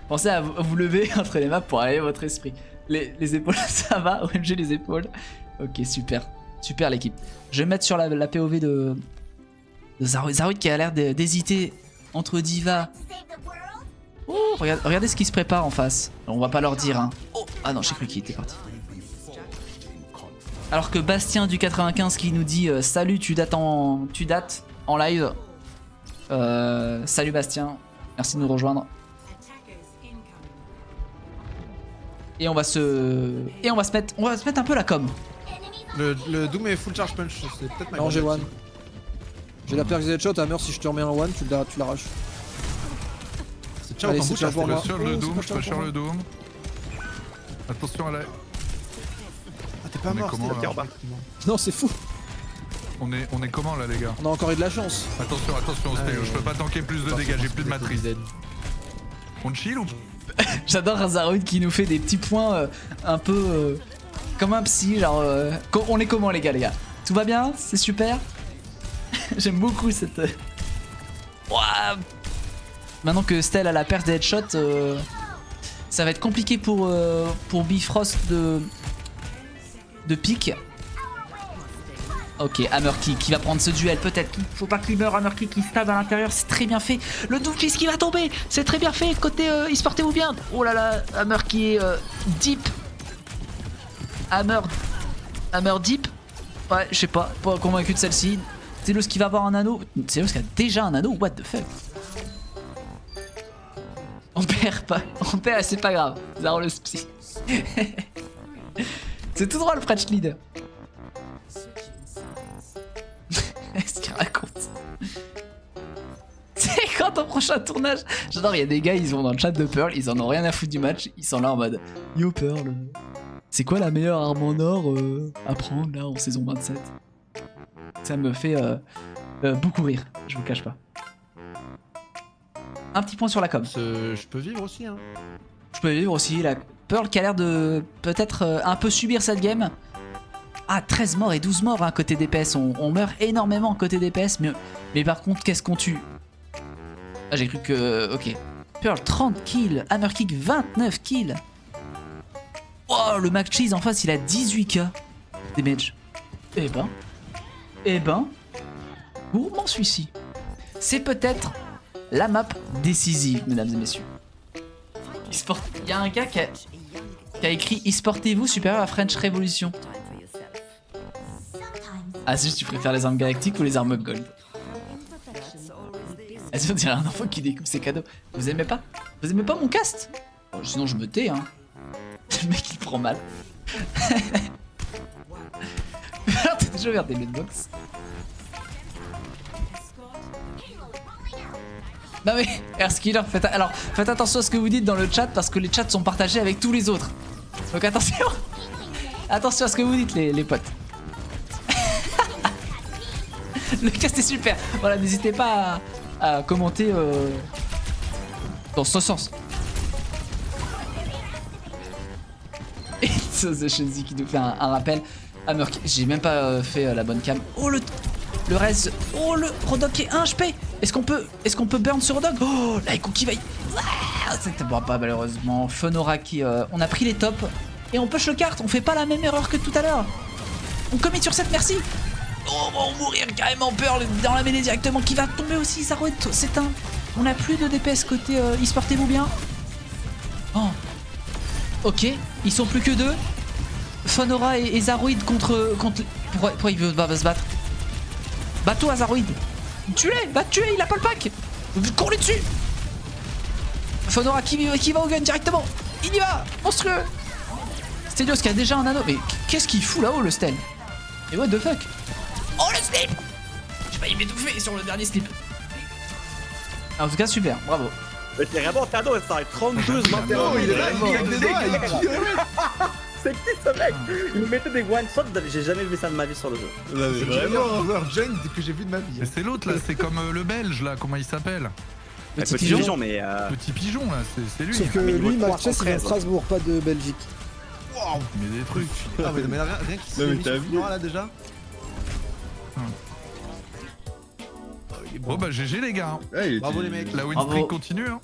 Pensez à vous lever entre les maps pour aller votre esprit. Les épaules, ça va? OMG les épaules. Ok, super. Super l'équipe. Je vais mettre sur la POV de Zaroid. Zaroid qui a l'air d'hésiter entre Diva. Oh, regardez ce qui se prépare en face. Alors, on va pas leur dire, hein. Oh, ah non, j'ai cru qu'il était parti. Alors que Bastien du 95 qui nous dit salut, tu dates en live. Salut Bastien, merci de nous rejoindre. Et on va se mettre un peu la com. Le Doom est full charge punch, c'est peut-être ma Non, j'ai grande one. J'ai la perk headshot, Hammer, si je te remets un one, tu l'arraches. C'est ciao, Allez, t'en c'est bouges, ciao là, pour c'était moi. Je peux sur le Oh, Doom, c'est je pas peux cher sur pour le Doom. Attention à la... Ah, t'es pas On est mort, comment, c'était là en bas. Non, c'est fou. On est comment là les gars? On a encore eu de la chance. Attention, attention Stéo, je peux pas tanker plus de dégâts, j'ai plus de matrice. On chill ou... J'adore Zaroid qui nous fait des petits points un peu comme un psy, genre on est comment les gars? Tout va bien? C'est super. J'aime beaucoup cette... Ouah. Maintenant que Stell a la perche des headshots, ça va être compliqué pour Bifrost de pique. Ok, Hammerkick qui va prendre ce duel, peut-être. Faut pas qu'il meure, Hammerkick qui stab à l'intérieur, c'est très bien fait. Le Doomfist qui va tomber, c'est très bien fait. Côté esportez-vous bien. Oh là là, Hammer qui est deep. Hammer deep. Ouais, je sais pas convaincu de celle-ci. Telos qui va avoir un anneau. Telos qui a déjà un anneau, what the fuck. On perd pas, c'est pas grave. Zaro le psy. C'est tout droit le French leader. Qu'est-ce qu'il raconte? C'est quand ton prochain tournage? J'adore, il y a des gars, ils vont dans le chat de Pearl, ils en ont rien à foutre du match, ils sont là en mode Yo Pearl, c'est quoi la meilleure arme en or à prendre là en saison 27? Ça me fait beaucoup rire, je vous cache pas. Un petit point sur la com. Je peux vivre aussi, hein. Je peux vivre aussi, la Pearl qui a l'air de peut-être un peu subir cette game. Ah, 13 morts et 12 morts hein, côté DPS, on meurt énormément côté DPS, mais par contre, qu'est-ce qu'on tue? Ah, j'ai cru que... Ok. Pearl, 30 kills, Hammerkick, 29 kills. Oh, le Mac Cheese en face, il a 18k damage. Eh ben, gourmand celui-ci. C'est peut-être la map décisive, mesdames et messieurs. Il y a un gars qui a écrit « Esportez-vous supérieur à French Revolution ». Ah, c'est juste tu préfères les armes galactiques ou les armes gold? Vas-y, on dirait un enfant qui découpe ses cadeaux. Vous aimez pas? Vous aimez pas mon cast? Oh, sinon je me tais, hein. Le mec il prend mal. T'as déjà ouvert des medbox? Non mais, Airskiller, faites attention à ce que vous dites dans le chat parce que les chats sont partagés avec tous les autres. Donc attention. Attention à ce que vous dites les potes. Le cast est super. Voilà, n'hésitez pas à commenter dans ce sens. Et The Shenzi qui nous fait un rappel. J'ai même pas fait la bonne cam. Oh le reste. Oh le Rodog qui est 1 HP. Est-ce qu'on peut burn sur Rodog? Oh Laiko qui va. C'était bon, pas malheureusement. Fenora qui. On a pris les tops. Et on push le kart. On fait pas la même erreur que tout à l'heure. On commit sur cette merci. Oh, on va mourir carrément, Pearl dans la mêlée directement qui va tomber aussi, Zaroid s'éteint. On a plus de DPS côté esportez-vous bien. Oh. Ok, ils sont plus que deux. Fenora et Zaroid contre... Pourquoi il veut se battre? Bateau à Zaroid. Tue-les, va tuer, il a pas le pack. Cours-lui dessus. Fenora qui va au gun directement. Il y va, monstrueux. Stelios qui a déjà un anneau. Mais qu'est-ce qu'il fout là-haut le Stel? Et what the fuck? Oh le slip! J'ai failli m'étouffer sur le dernier slip. En tout cas, super, bravo. Mais c'est vraiment cadeau, ça 32 maintenant. il est là, il claque des doigts, il tire. C'est qui ce mec? Il me mettait des one-shots, j'ai jamais vu ça de ma vie sur le jeu. Non, mais C'est le meilleur vraiment. joueur jungle que j'ai vu de ma vie. Mais c'est l'autre là, c'est comme le belge là, comment il s'appelle? Petit Petit pigeon. pigeon, mais. Petit pigeon là, c'est lui. Sauf que mais lui, niveau Max Chess, il vient de 313. Strasbourg, pas de Belgique. Mais des trucs. Ah, mais rien qui s'est Non, mais mis t'as sur vu Finois, là déjà. Bon bah GG les gars. Ah, il était- La win Bravo. streak continue hein.